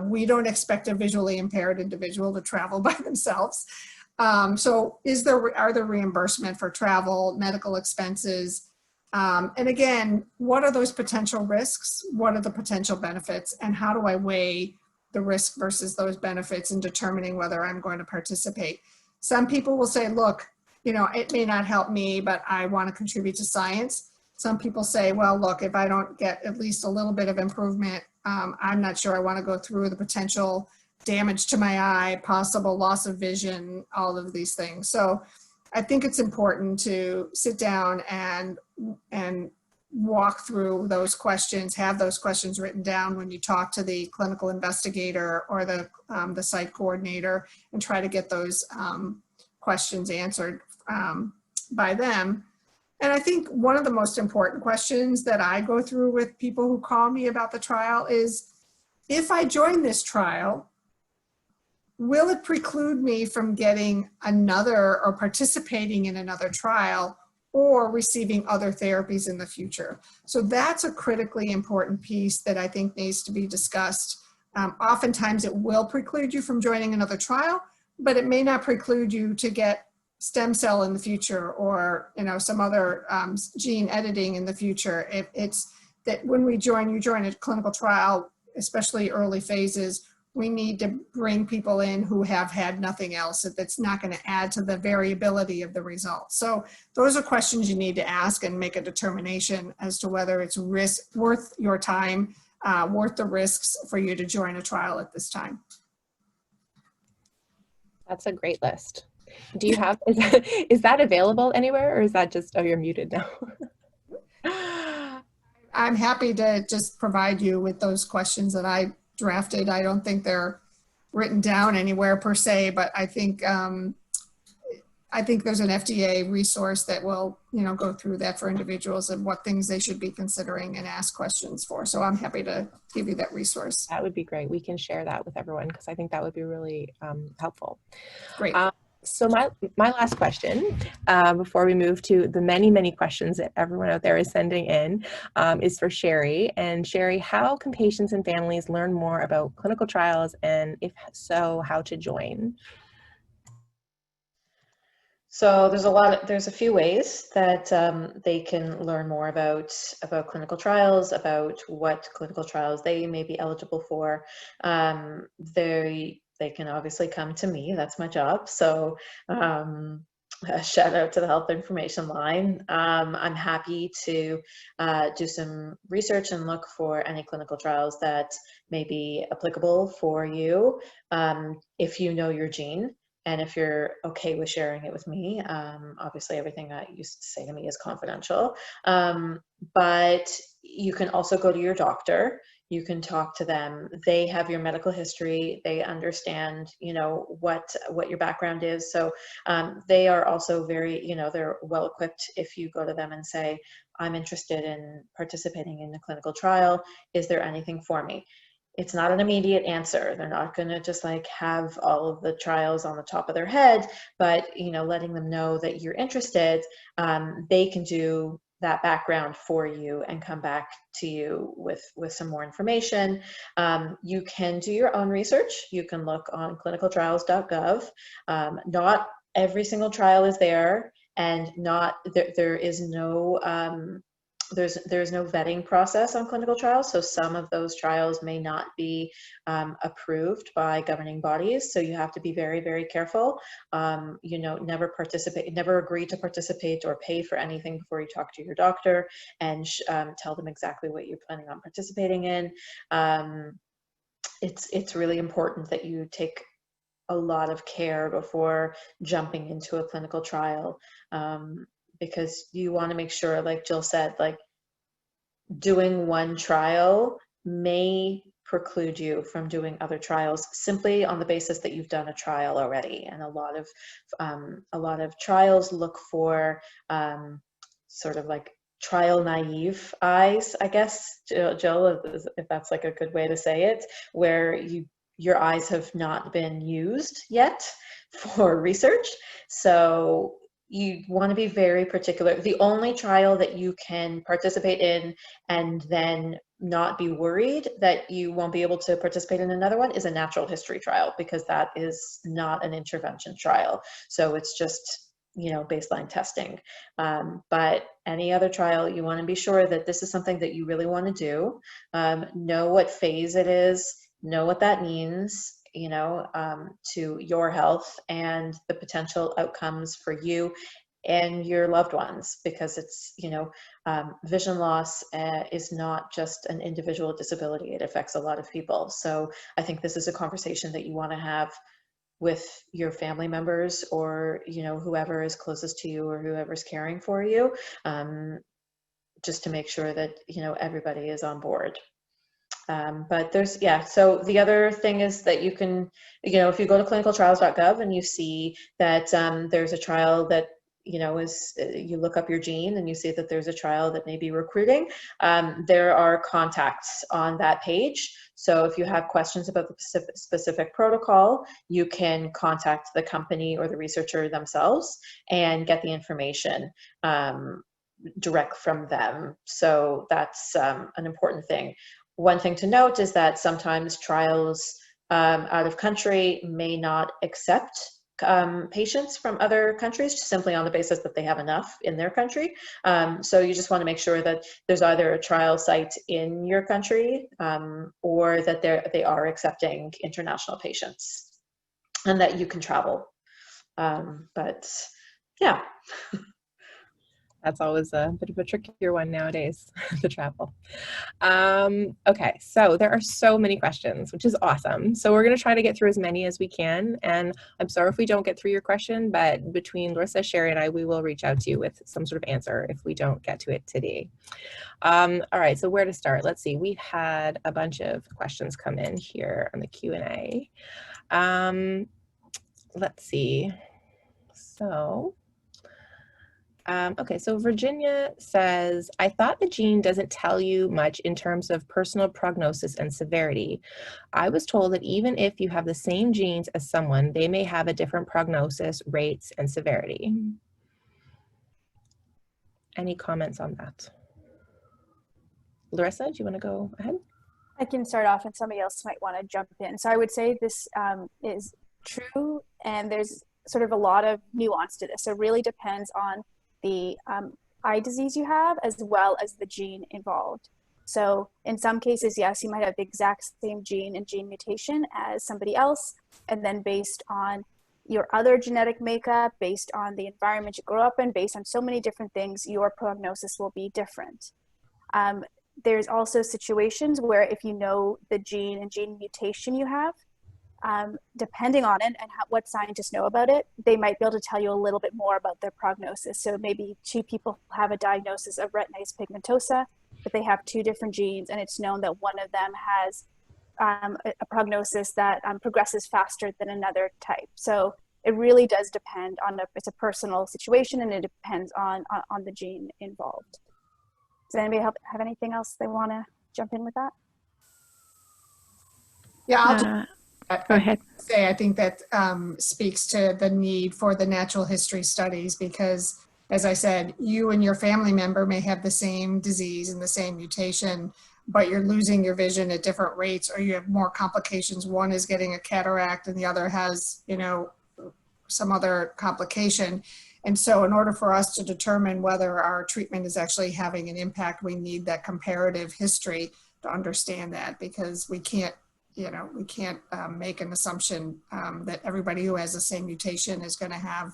We don't expect a visually impaired individual to travel by themselves. So are there reimbursement for travel, medical expenses? And again, what are those potential risks? What are the potential benefits? And how do I weigh the risk versus those benefits in determining whether I'm going to participate? Some people will say, look, you know, it may not help me, but I want to contribute to science. Some people say, well, look, if I don't get at least a little bit of improvement, I'm not sure I want to go through the potential damage to my eye, possible loss of vision, all of these things. So I think it's important to sit down and walk through those questions, have those questions written down when you talk to the clinical investigator or the site coordinator, and try to get those questions answered by them. And I think one of the most important questions that I go through with people who call me about the trial is, if I join this trial, will it preclude me from getting another or participating in another trial or receiving other therapies in the future? So that's a critically important piece that I think needs to be discussed. Oftentimes it will preclude you from joining another trial, but it may not preclude you to get stem cell in the future, or, you know, some other gene editing in the future. It's that when you join a clinical trial, especially early phases, we need to bring people in who have had nothing else. That's not going to add to the variability of the results. So those are questions you need to ask and make a determination as to whether it's worth your time, worth the risks for you to join a trial at this time. That's a great list. Do you have, is that available anywhere, or is that just, oh, you're muted now? I'm happy to just provide you with those questions that I drafted. I don't think they're written down anywhere per se, but I think there's an FDA resource that will, you know, go through that for individuals and what things they should be considering and ask questions for. So I'm happy to give you that resource. That would be great. We can share that with everyone, because I think that would be really helpful. Great. So my last question, before we move to the many, many questions that everyone out there is sending in, is for Sherry. And Sherry, how can patients and families learn more about clinical trials, and if so, how to join? So there's a few ways that they can learn more about clinical trials, about what clinical trials they may be eligible for. They can obviously come to me. That's my job. So a shout out to the Health Information Line. I'm happy to do some research and look for any clinical trials that may be applicable for you. If you know your gene, and if you're okay with sharing it with me, obviously everything that you say to me is confidential. But you can also go to your doctor. You can talk to them. They have your medical history. They understand, you know, what your background is. So they are also very, you know, they're well equipped. If you go to them and say, I'm interested in participating in a clinical trial, is there anything for me? It's not an immediate answer. They're not going to just like have all of the trials on the top of their head, but, you know, letting them know that you're interested, they can do that background for you and come back to you with some more information. You can do your own research. You can look on clinicaltrials.gov. Not every single trial is there, and there is no there's no vetting process on clinical trials, so some of those trials may not be approved by governing bodies. So you have to be very, very careful. Never agree to participate or pay for anything before you talk to your doctor and tell them exactly what you're planning on participating in. It's really important that you take a lot of care before jumping into a clinical trial. Because you want to make sure, like Jill said, like doing one trial may preclude you from doing other trials simply on the basis that you've done a trial already. And a lot of trials look for sort of like trial naive eyes, I guess, Jill, if that's like a good way to say it, where your eyes have not been used yet for research. So you want to be very particular. The only trial that you can participate in and then not be worried that you won't be able to participate in another one is a natural history trial, because that is not an intervention trial. So it's just, baseline testing. But any other trial, you want to be sure that this is something that you really want to do. Know what phase it is, know what that means, to your health and the potential outcomes for you and your loved ones, because it's, vision loss is not just an individual disability. It affects a lot of people. So I think this is a conversation that you want to have with your family members, or, whoever is closest to you or whoever's caring for you, just to make sure that, everybody is on board. But so the other thing is that you can, if you go to clinicaltrials.gov and you see that there's a trial that, you look up your gene and you see that there's a trial that may be recruiting, there are contacts on that page. So if you have questions about the specific protocol, you can contact the company or the researcher themselves and get the information direct from them. So that's an important thing. One thing to note is that sometimes trials out of country may not accept patients from other countries simply on the basis that they have enough in their country. So you just want to make sure that there's either a trial site in your country or that they are accepting international patients and that you can travel. But yeah. That's always a bit of a trickier one nowadays, the travel. Okay, so there are so many questions, which is awesome. So we're going to try to get through as many as we can. And I'm sorry if we don't get through your question, but between Larissa, Sherry, and I, we will reach out to you with some sort of answer if we don't get to it today. All right, so where to start? Let's see. We've had a bunch of questions come in here on the Q&A. Let's see. So... okay, so Virginia says, I thought the gene doesn't tell you much in terms of personal prognosis and severity. I was told that even if you have the same genes as someone, they may have a different prognosis, rates, and severity. Any comments on that? Larissa, do you want to go ahead? I can start off and somebody else might want to jump in. So I would say this is true, and there's sort of a lot of nuance to this. So it really depends on the eye disease you have as well as the gene involved. So in some cases, yes, you might have the exact same gene and gene mutation as somebody else, and then based on your other genetic makeup, based on the environment you grew up in, based on so many different things, your prognosis will be different. There's also situations where if you know the gene and gene mutation you have, depending on it and what scientists know about it, they might be able to tell you a little bit more about their prognosis. So maybe two people have a diagnosis of retinitis pigmentosa, but they have two different genes, and it's known that one of them has a prognosis that progresses faster than another type. So it really does depend on it's a personal situation, and it depends on the gene involved. Does anybody have anything else they want to jump in with that? Yeah, I'll just go ahead. I think that speaks to the need for the natural history studies, because as I said, you and your family member may have the same disease and the same mutation, but you're losing your vision at different rates, or you have more complications. One is getting a cataract and the other has, you know, some other complication. And so in order for us to determine whether our treatment is actually having an impact, we need that comparative history to understand that, because we can't, you know, we can't make an assumption that everybody who has the same mutation is going to have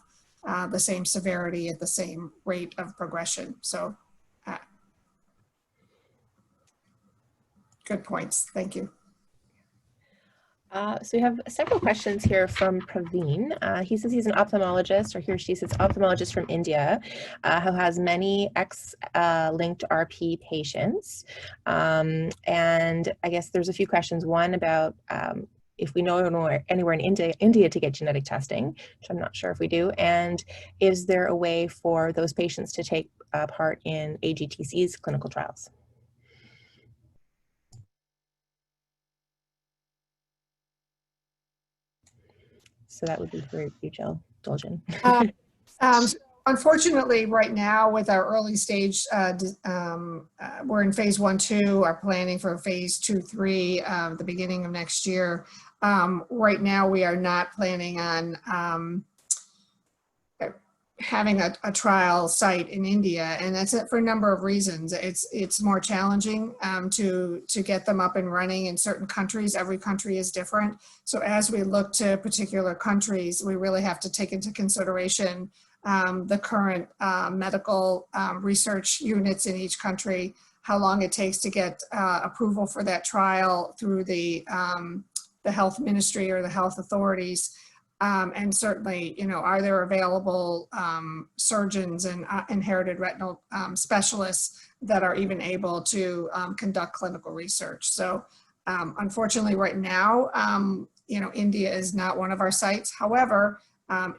the same severity at the same rate of progression. So good points. Thank you. So we have several questions here from Praveen. He says he's an ophthalmologist, or he or she says ophthalmologist from India, who has many X-linked RP patients. And I guess there's a few questions. One about if we know anywhere in India to get genetic testing, which I'm not sure if we do, and is there a way for those patients to take part in AGTC's clinical trials? So that would be for you, Jill Dolcin. Unfortunately, right now with our early stage, we're in phase 1-2, are planning for phase 2-3 the beginning of next year. Right now, we are not planning on having a trial site in India, and that's it for a number of reasons. It's more challenging to get them up and running in certain countries. Every country is different. So as we look to particular countries, we really have to take into consideration the current medical research units in each country, how long it takes to get approval for that trial through the health ministry or the health authorities. And certainly, you know, are there available surgeons and inherited retinal specialists that are even able to conduct clinical research? So unfortunately, right now, you know, India is not one of our sites. However,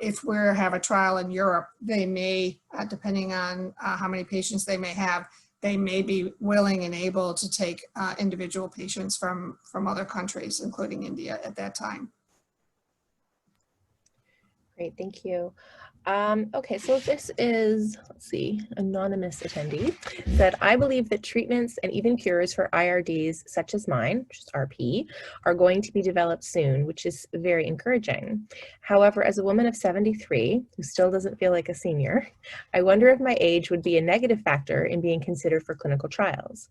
if we have a trial in Europe, they may, depending on how many patients they may have, they may be willing and able to take individual patients from other countries, including India at that time. Great, thank you. Okay, so this is, let's see, anonymous attendee said, I believe that treatments and even cures for IRDs such as mine, which is RP, are going to be developed soon, which is very encouraging. However, as a woman of 73, who still doesn't feel like a senior, I wonder if my age would be a negative factor in being considered for clinical trials.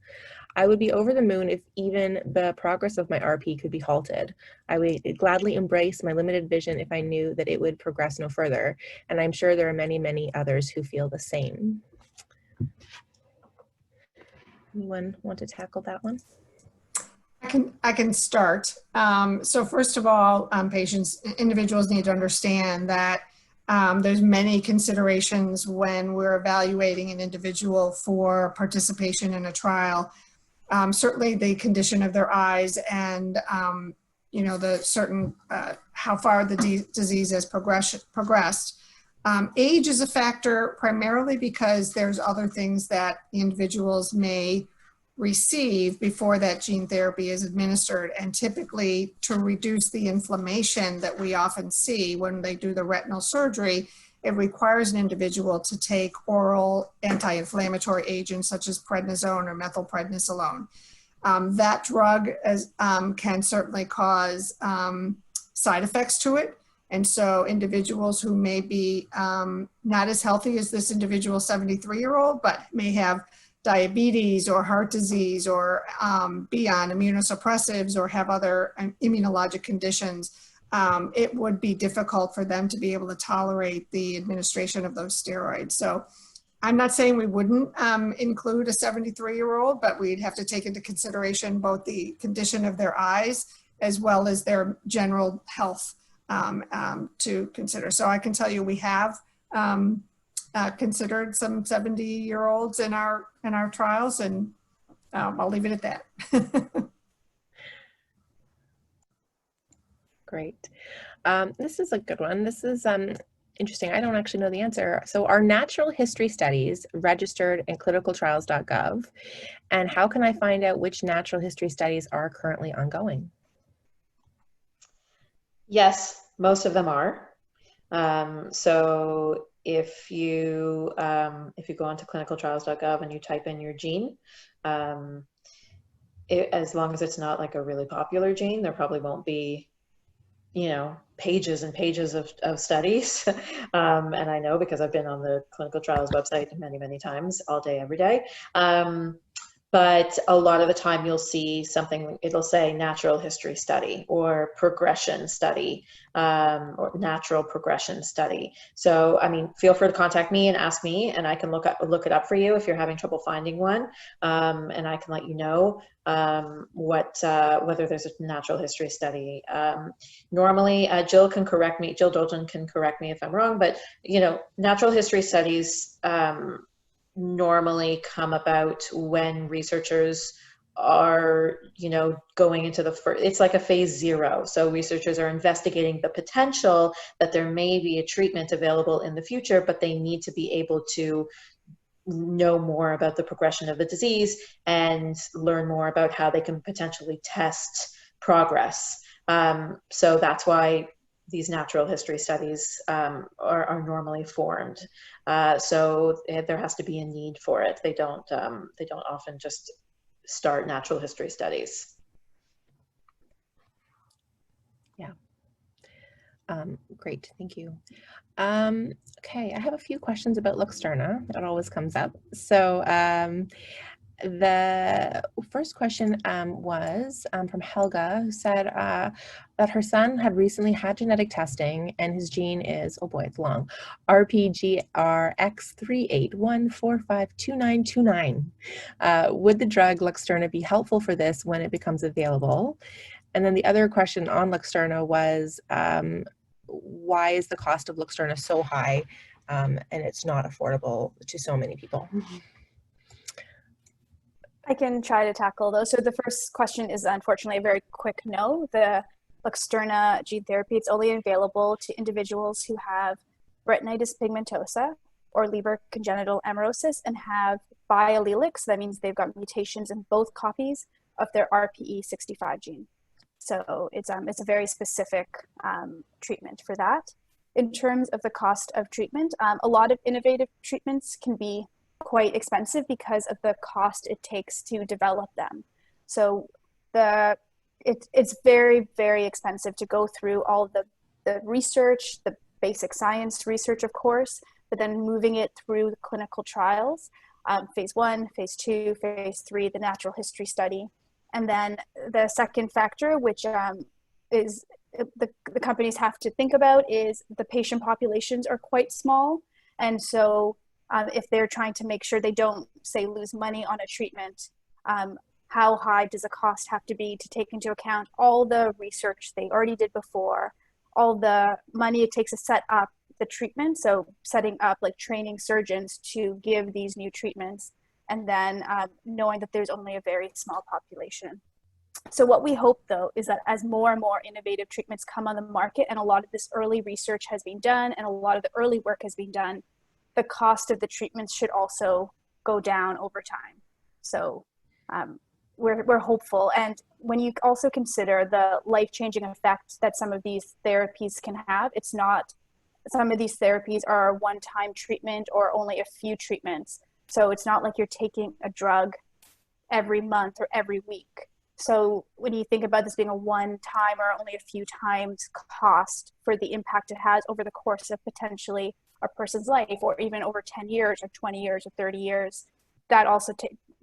I would be over the moon if even the progress of my RP could be halted. I would gladly embrace my limited vision if I knew that it would progress no further, and I'm sure there are many, many others who feel the same. Anyone want to tackle that one? I can start. So first of all, individuals need to understand that there's many considerations when we're evaluating an individual for participation in a trial. Certainly the condition of their eyes and you know, the certain how far the disease has progressed. Age is a factor primarily because there's other things that individuals may receive before that gene therapy is administered, and typically to reduce the inflammation that we often see when they do the retinal surgery, it requires an individual to take oral anti-inflammatory agents such as prednisone or methylprednisolone. That drug can certainly cause side effects to it. And so individuals who may be not as healthy as this individual 73-year-old, but may have diabetes or heart disease or be on immunosuppressives or have other immunologic conditions, it would be difficult for them to be able to tolerate the administration of those steroids. So I'm not saying we wouldn't include a 73-year-old, but we'd have to take into consideration both the condition of their eyes as well as their general health to consider. So I can tell you we have considered some 70-year-olds in our trials, and I'll leave it at that. Great. This is a good one. This is interesting. I don't actually know the answer. So are natural history studies registered in clinicaltrials.gov? And how can I find out which natural history studies are currently ongoing? Yes, most of them are. So if you go onto clinicaltrials.gov and you type in your gene, as long as it's not like a really popular gene, there probably won't be, you know, pages and pages of studies. And I know because I've been on the clinical trials website many, many times, all day, every day. But a lot of the time you'll see something, it'll say natural history study or progression study, or natural progression study. So, I mean, feel free to contact me and ask me, and I can look it up for you if you're having trouble finding one. And I can let you know whether there's a natural history study. Normally, Jill Dolcin can correct me if I'm wrong, but, you know, natural history studies, normally come about when researchers are, you know, going into it's like a phase 0. So researchers are investigating the potential that there may be a treatment available in the future, but they need to be able to know more about the progression of the disease and learn more about how they can potentially test progress. So that's why these natural history studies are normally formed. So there has to be a need for it. They don't often just start natural history studies. Yeah. Great, thank you. Okay, I have a few questions about Luxturna. That always comes up. So the first question was from Helga, who said that her son had recently had genetic testing and his gene is, oh boy, it's long, RPGRX381452929. Would the drug Luxturna be helpful for this when it becomes available? And then the other question on Luxturna was, why is the cost of Luxturna so high and it's not affordable to so many people? I can try to tackle those. So the first question is unfortunately a very quick no. The Luxturna gene therapy, it's only available to individuals who have retinitis pigmentosa or Leber congenital amaurosis and have biallelic. So that means they've got mutations in both copies of their RPE65 gene. So it's a very specific treatment for that. In terms of the cost of treatment, a lot of innovative treatments can be quite expensive because of the cost it takes to develop them. So it's very, very expensive to go through all the research, the basic science research, of course, but then moving it through the clinical trials, phase 1, phase 2, phase 3, the natural history study. And then the second factor, which is the companies have to think about, is the patient populations are quite small. And so if they're trying to make sure they don't, say, lose money on a treatment, how high does the cost have to be to take into account all the research they already did before, all the money it takes to set up the treatment, so setting up, like, training surgeons to give these new treatments, and then knowing that there's only a very small population. So what we hope, though, is that as more and more innovative treatments come on the market and a lot of this early research has been done and a lot of the early work has been done, the cost of the treatments should also go down over time. So we're hopeful. And when you also consider the life-changing effect that some of these therapies can have, it's not, some of these therapies are a one-time treatment or only a few treatments. So it's not like you're taking a drug every month or every week. So when you think about this being a one-time or only a few times cost for the impact it has over the course of potentially a person's life, or even over 10 years or 20 years or 30 years, that also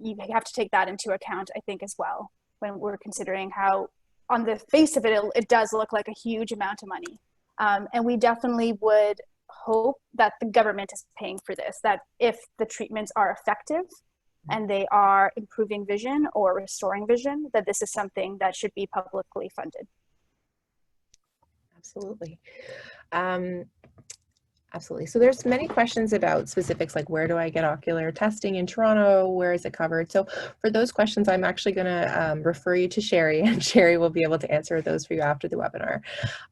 you have to take that into account, I think, as well, when we're considering how on the face of it, it does look like a huge amount of money. And we definitely would hope that the government is paying for this, that if the treatments are effective and they are improving vision or restoring vision, that this is something that should be publicly funded. Absolutely. Absolutely. So there's many questions about specifics, like where do I get ocular testing in Toronto? Where is it covered? So for those questions, I'm actually going to refer you to Sherry, and Sherry will be able to answer those for you after the webinar.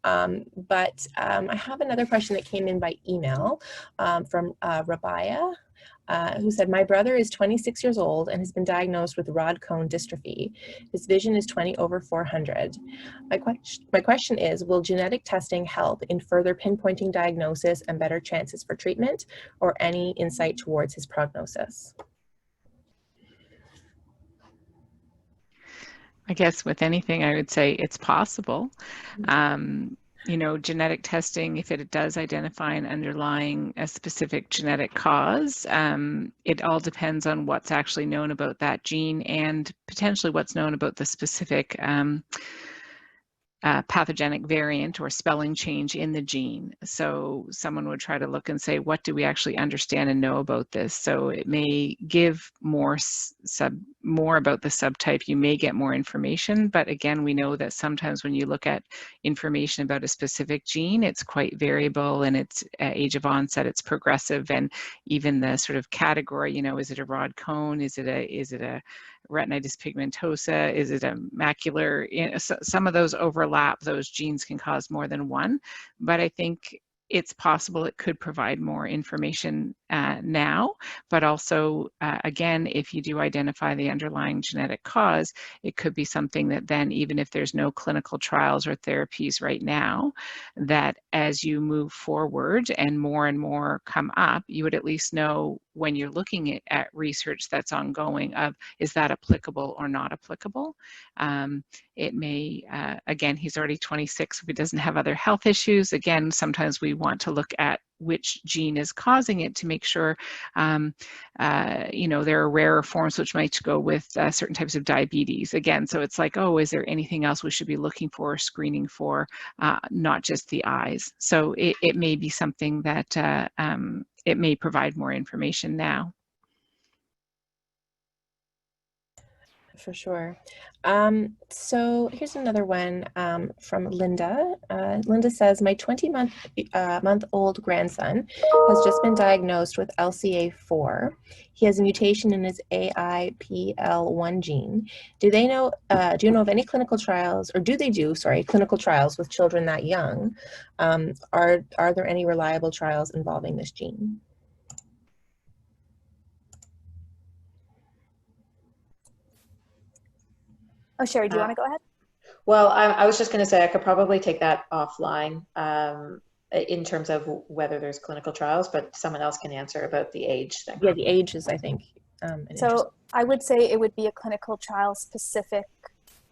I have another question that came in by email from Rabia. who said, my brother is 26 years old and has been diagnosed with rod cone dystrophy. His vision is 20/400. My question is, will genetic testing help in further pinpointing diagnosis and better chances for treatment, or any insight towards his prognosis? I guess with anything, I would say it's possible. You know, genetic testing, if it does identify an underlying a specific genetic cause, it all depends on what's actually known about that gene and potentially what's known about the specific pathogenic variant or spelling change in the gene. So someone would try to look and say, what do we actually understand and know about this? So it may give more about the subtype. You may get more information, but again, we know that sometimes when you look at information about a specific gene, it's quite variable, and its age of onset, it's progressive, and even the sort of category, you know, is it a rod cone? Is it a retinitis pigmentosa? Is it a macular? You know, so some of those overlap. Those genes can cause more than one, but I think it's possible it could provide more information now, but also, again, if you do identify the underlying genetic cause, it could be something that then, even if there's no clinical trials or therapies right now, that as you move forward and more come up, you would at least know when you're looking at research that's ongoing of, is that applicable or not applicable? It may, again, he's already 26, if he doesn't have other health issues. Again, sometimes we want to look at which gene is causing it to make sure, you know, there are rarer forms which might go with certain types of diabetes. Again, so it's like, oh, is there anything else we should be looking for or screening for, not just the eyes? So it may be something that it may provide more information now. For sure. So here's another one from Linda. Linda says, my 20-month-old grandson has just been diagnosed with LCA4. He has a mutation in his AIPL1 gene. Do you know of any clinical trials, or do they do, clinical trials with children that young? Are there any reliable trials involving this gene? Oh, Sherry, do you want to go ahead? Well, I was just going to say I could probably take that offline in terms of whether there's clinical trials, but someone else can answer about the age thing. Yeah, the age is, I think, so I would say it would be a clinical trial specific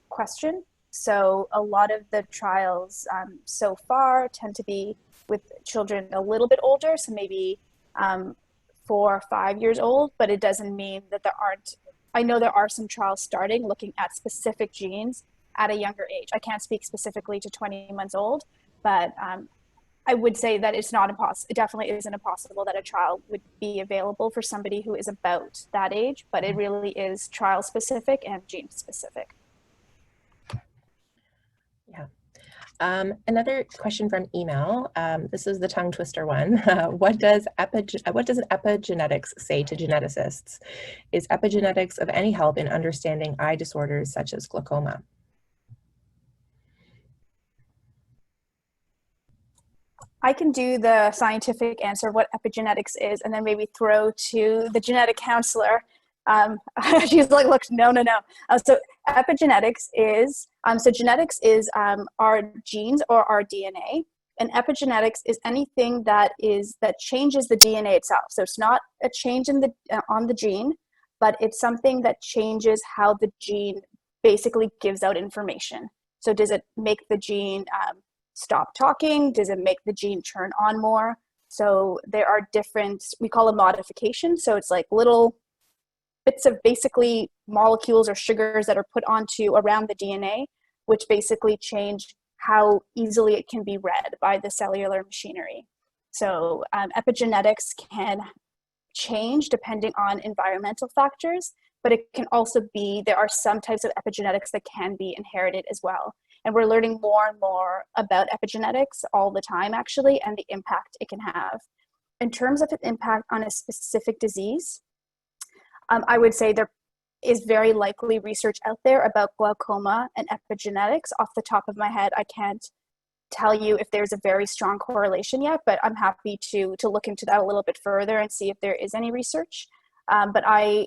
question. So a lot of the trials so far tend to be with children a little bit older, so maybe 4 or 5 years old, but it doesn't mean that there aren't. I know there are some trials starting looking at specific genes at a younger age. I can't speak specifically to 20 months old, but I would say that it's not impossible. It definitely isn't impossible that a trial would be available for somebody who is about that age, but it really is trial specific and gene specific. Yeah. Another question from email. This is the tongue twister one. What does epigenetics say to geneticists? Is epigenetics of any help in understanding eye disorders such as glaucoma? I can do the scientific answer of what epigenetics is, and then maybe throw to the genetic counselor. She's like, look, no. So epigenetics is, so genetics is our genes or our DNA, and epigenetics is anything that changes the DNA itself. So it's not a change in on the gene, but it's something that changes how the gene basically gives out information. So does it make the gene stop talking? Does it make the gene turn on more? So there are different, we call them modifications. So it's like little bits of basically molecules or sugars that are put onto around the DNA, which basically change how easily it can be read by the cellular machinery. So epigenetics can change depending on environmental factors, but it can also be, there are some types of epigenetics that can be inherited as well. And we're learning more and more about epigenetics all the time, actually, and the impact it can have. In terms of its impact on a specific disease, I would say there is very likely research out there about glaucoma and epigenetics. Off the top of my head, I can't tell you if there's a very strong correlation yet, but I'm happy to look into that a little bit further and see if there is any research. But I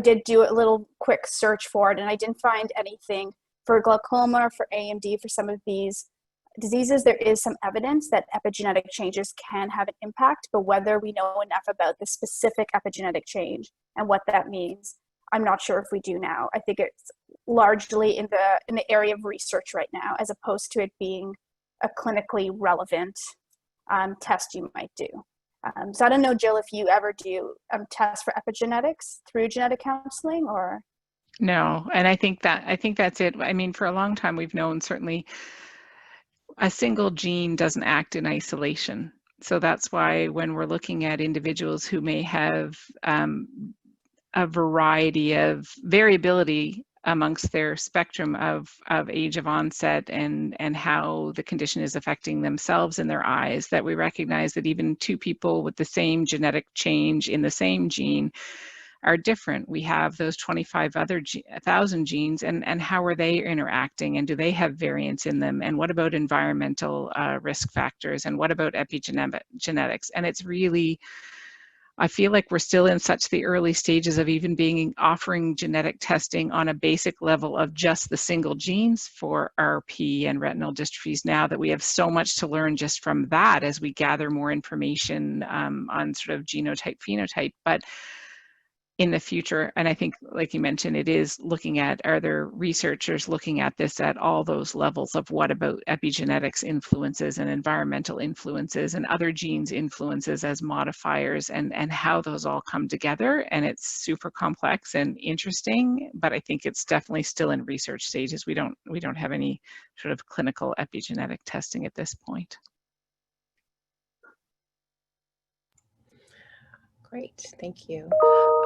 did do a little quick search for it, and I didn't find anything for glaucoma, for AMD, for some of these diseases. There is some evidence that epigenetic changes can have an impact, but whether we know enough about the specific epigenetic change and what that means, I'm not sure if we do now. I think it's largely in the area of research right now, as opposed to it being a clinically relevant test you might do. So I don't know, Jill, if you ever do tests for epigenetics through genetic counseling, or? No, and I think that's it. I mean, for a long time, we've known certainly a single gene doesn't act in isolation. So that's why when we're looking at individuals who may have a variety of variability amongst their spectrum of age of onset and how the condition is affecting themselves in their eyes, that we recognize that even two people with the same genetic change in the same gene are different. We have those 25,000 genes, and how are they interacting, and do they have variants in them, and what about environmental risk factors, and what about epigenetics? And it's really, I feel like we're still in such the early stages of even offering genetic testing on a basic level of just the single genes for RP and retinal dystrophies now, that we have so much to learn just from that as we gather more information on sort of genotype, phenotype. But in the future, and I think, like you mentioned, it is looking at, are there researchers looking at this at all those levels of what about epigenetics influences and environmental influences and other genes influences as modifiers, and how those all come together. And it's super complex and interesting, but I think it's definitely still in research stages. We don't have any sort of clinical epigenetic testing at this point. Great, thank you.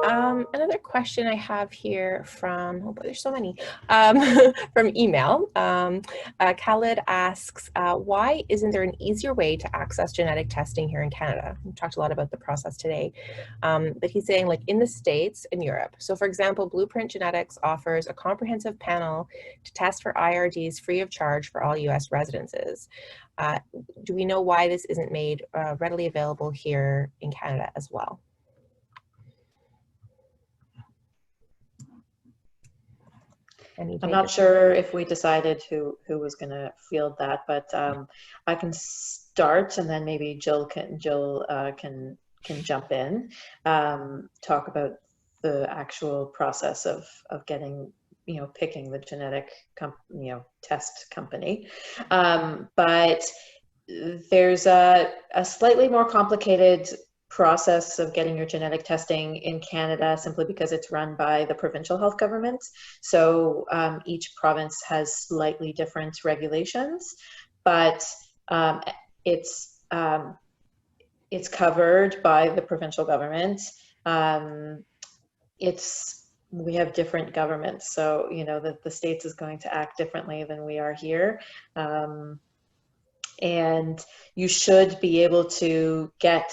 Another question I have here from, oh boy, there's so many, from email. Khalid asks, why isn't there an easier way to access genetic testing here in Canada? We talked a lot about the process today, but he's saying, like, in the States and Europe. So for example, Blueprint Genetics offers a comprehensive panel to test for IRDs free of charge for all US residences. Do we know why this isn't made readily available here in Canada as well? I'm not sure if we decided who was going to field that, but I can start, and then maybe Jill can jump in, talk about the actual process of getting, picking the genetic test company. But there's a slightly more complicated process of getting your genetic testing in Canada, simply because it's run by the provincial health government. So each province has slightly different regulations, but it's covered by the provincial government. We have different governments, so the States is going to act differently than we are here. And you should be able to get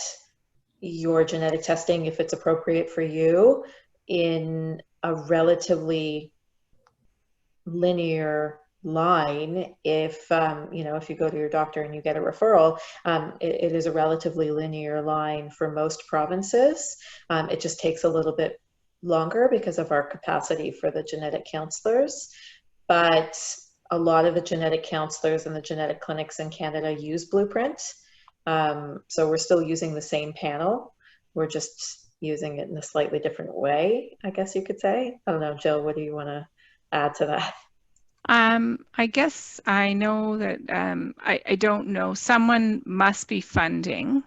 your genetic testing, if it's appropriate for you, in a relatively linear line. If if you go to your doctor and you get a referral, it is a relatively linear line for most provinces. It just takes a little bit longer because of our capacity for the genetic counselors, but a lot of the genetic counselors and the genetic clinics in Canada use Blueprint. So we're still using the same panel. We're just using it in a slightly different way, I guess you could say. I don't know, Jill, what do you want to add to that? I guess I know that I don't know. Someone must be funding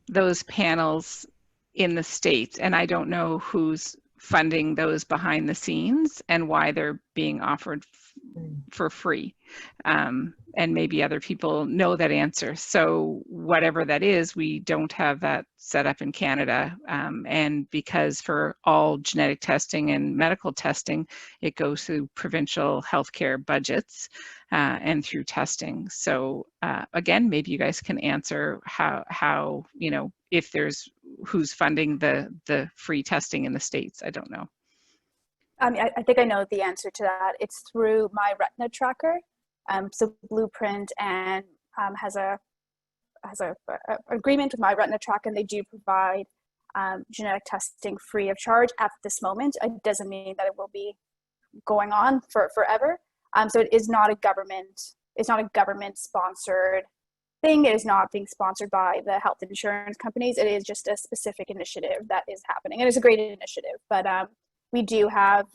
those panels in the States, and I don't know who's funding those behind the scenes and why they're being offered for free. And maybe other people know that answer. So whatever that is, we don't have that set up in Canada. And because for all genetic testing and medical testing, it goes through provincial healthcare budgets and through testing. So again, maybe you guys can answer how if there's who's funding the free testing in the States. I don't know. I think I know the answer to that. It's through My Retina Tracker. So Blueprint and has a agreement with MeiraGTx, and they do provide genetic testing free of charge at this moment. It doesn't mean that it will be going on for forever. So it is not a government, it's not a government sponsored thing. It is not being sponsored by the health insurance companies. It is just a specific initiative that is happening, and it's a great initiative. But we do have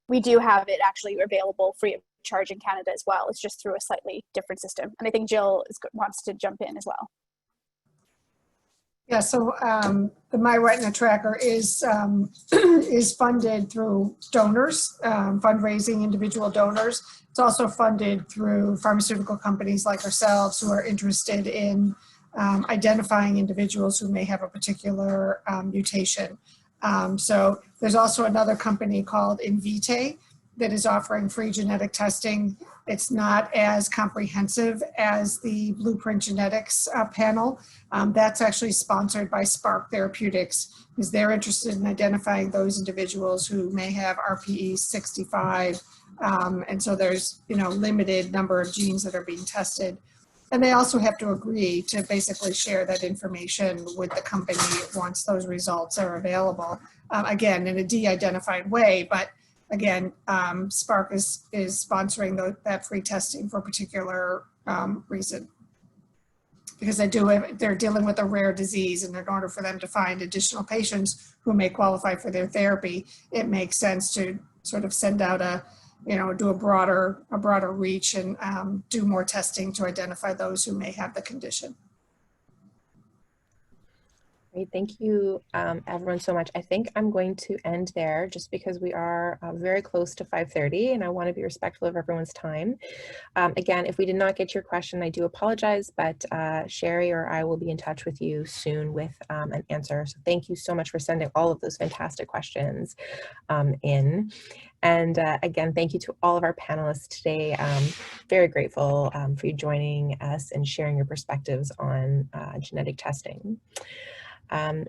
it actually available free of charge in Canada as well. It's just through a slightly different system. And I think Jill wants to jump in as well. Yeah, so the My Retina Tracker is funded through donors, fundraising individual donors. It's also funded through pharmaceutical companies like ourselves who are interested in identifying individuals who may have a particular mutation. So there's also another company called Invitae that is offering free genetic testing. It's not as comprehensive as the Blueprint Genetics panel. That's actually sponsored by Spark Therapeutics, because they're interested in identifying those individuals who may have RPE 65. And so there's, limited number of genes that are being tested. And they also have to agree to basically share that information with the company once those results are available. Again, in a de-identified way, but again, Spark is sponsoring that free testing for a particular reason, because they're dealing with a rare disease, and in order for them to find additional patients who may qualify for their therapy, it makes sense to sort of send out do a broader reach and do more testing to identify those who may have the condition. Great, thank you everyone so much. I think I'm going to end there just because we are very close to 5:30 and I want to be respectful of everyone's time. Again, if we did not get your question, I do apologize, but Sherry or I will be in touch with you soon with an answer. So thank you so much for sending all of those fantastic questions in. And again, thank you to all of our panelists today. Very grateful for you joining us and sharing your perspectives on genetic testing.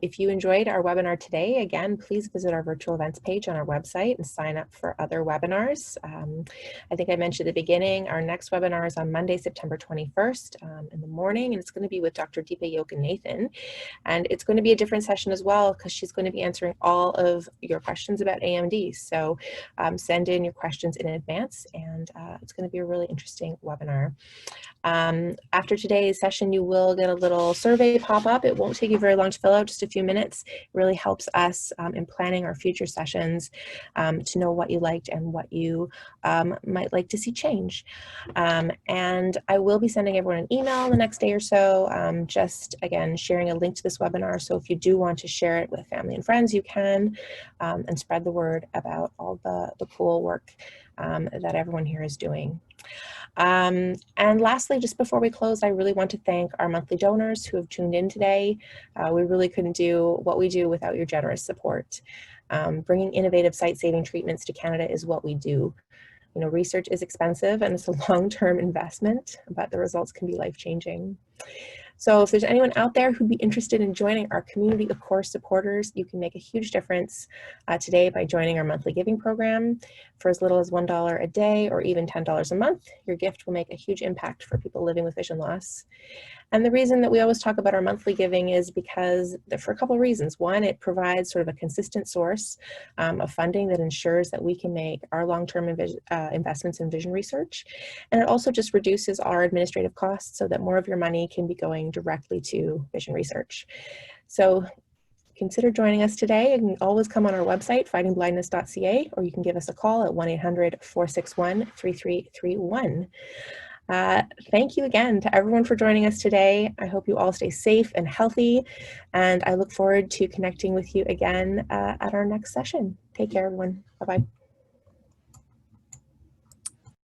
If you enjoyed our webinar today, again, please visit our virtual events page on our website and sign up for other webinars. I think I mentioned at the beginning, our next webinar is on Monday, September 21st in the morning, and it's going to be with Dr. Deepa Yoganathan. And it's going to be a different session as well, because she's going to be answering all of your questions about AMD. So send in your questions in advance, and it's going to be a really interesting webinar. After today's session, you will get a little survey pop up. It won't take you very long to fill out, just a few minutes. It really helps us in planning our future sessions to know what you liked and what you might like to see change. And I will be sending everyone an email the next day or so, just again, sharing a link to this webinar. So if you do want to share it with family and friends, you can, and spread the word about all the cool work that everyone here is doing. And lastly, just before we close, I really want to thank our monthly donors who have tuned in today. We really couldn't do what we do without your generous support. Bringing innovative sight-saving treatments to Canada is what we do. Research is expensive and it's a long-term investment, but the results can be life-changing. So if there's anyone out there who'd be interested in joining our community of core supporters, you can make a huge difference today by joining our monthly giving program. For as little as $1 a day or even $10 a month, your gift will make a huge impact for people living with vision loss. And the reason that we always talk about our monthly giving is because, for a couple of reasons. One, it provides sort of a consistent source of funding that ensures that we can make our long-term investments in vision research. And it also just reduces our administrative costs so that more of your money can be going directly to vision research. So consider joining us today. You can always come on our website, fightingblindness.ca, or you can give us a call at 1-800-461-3331. Thank you again to everyone for joining us today. I hope you all stay safe and healthy, and I look forward to connecting with you again at our next session. Take care, everyone. Bye-bye.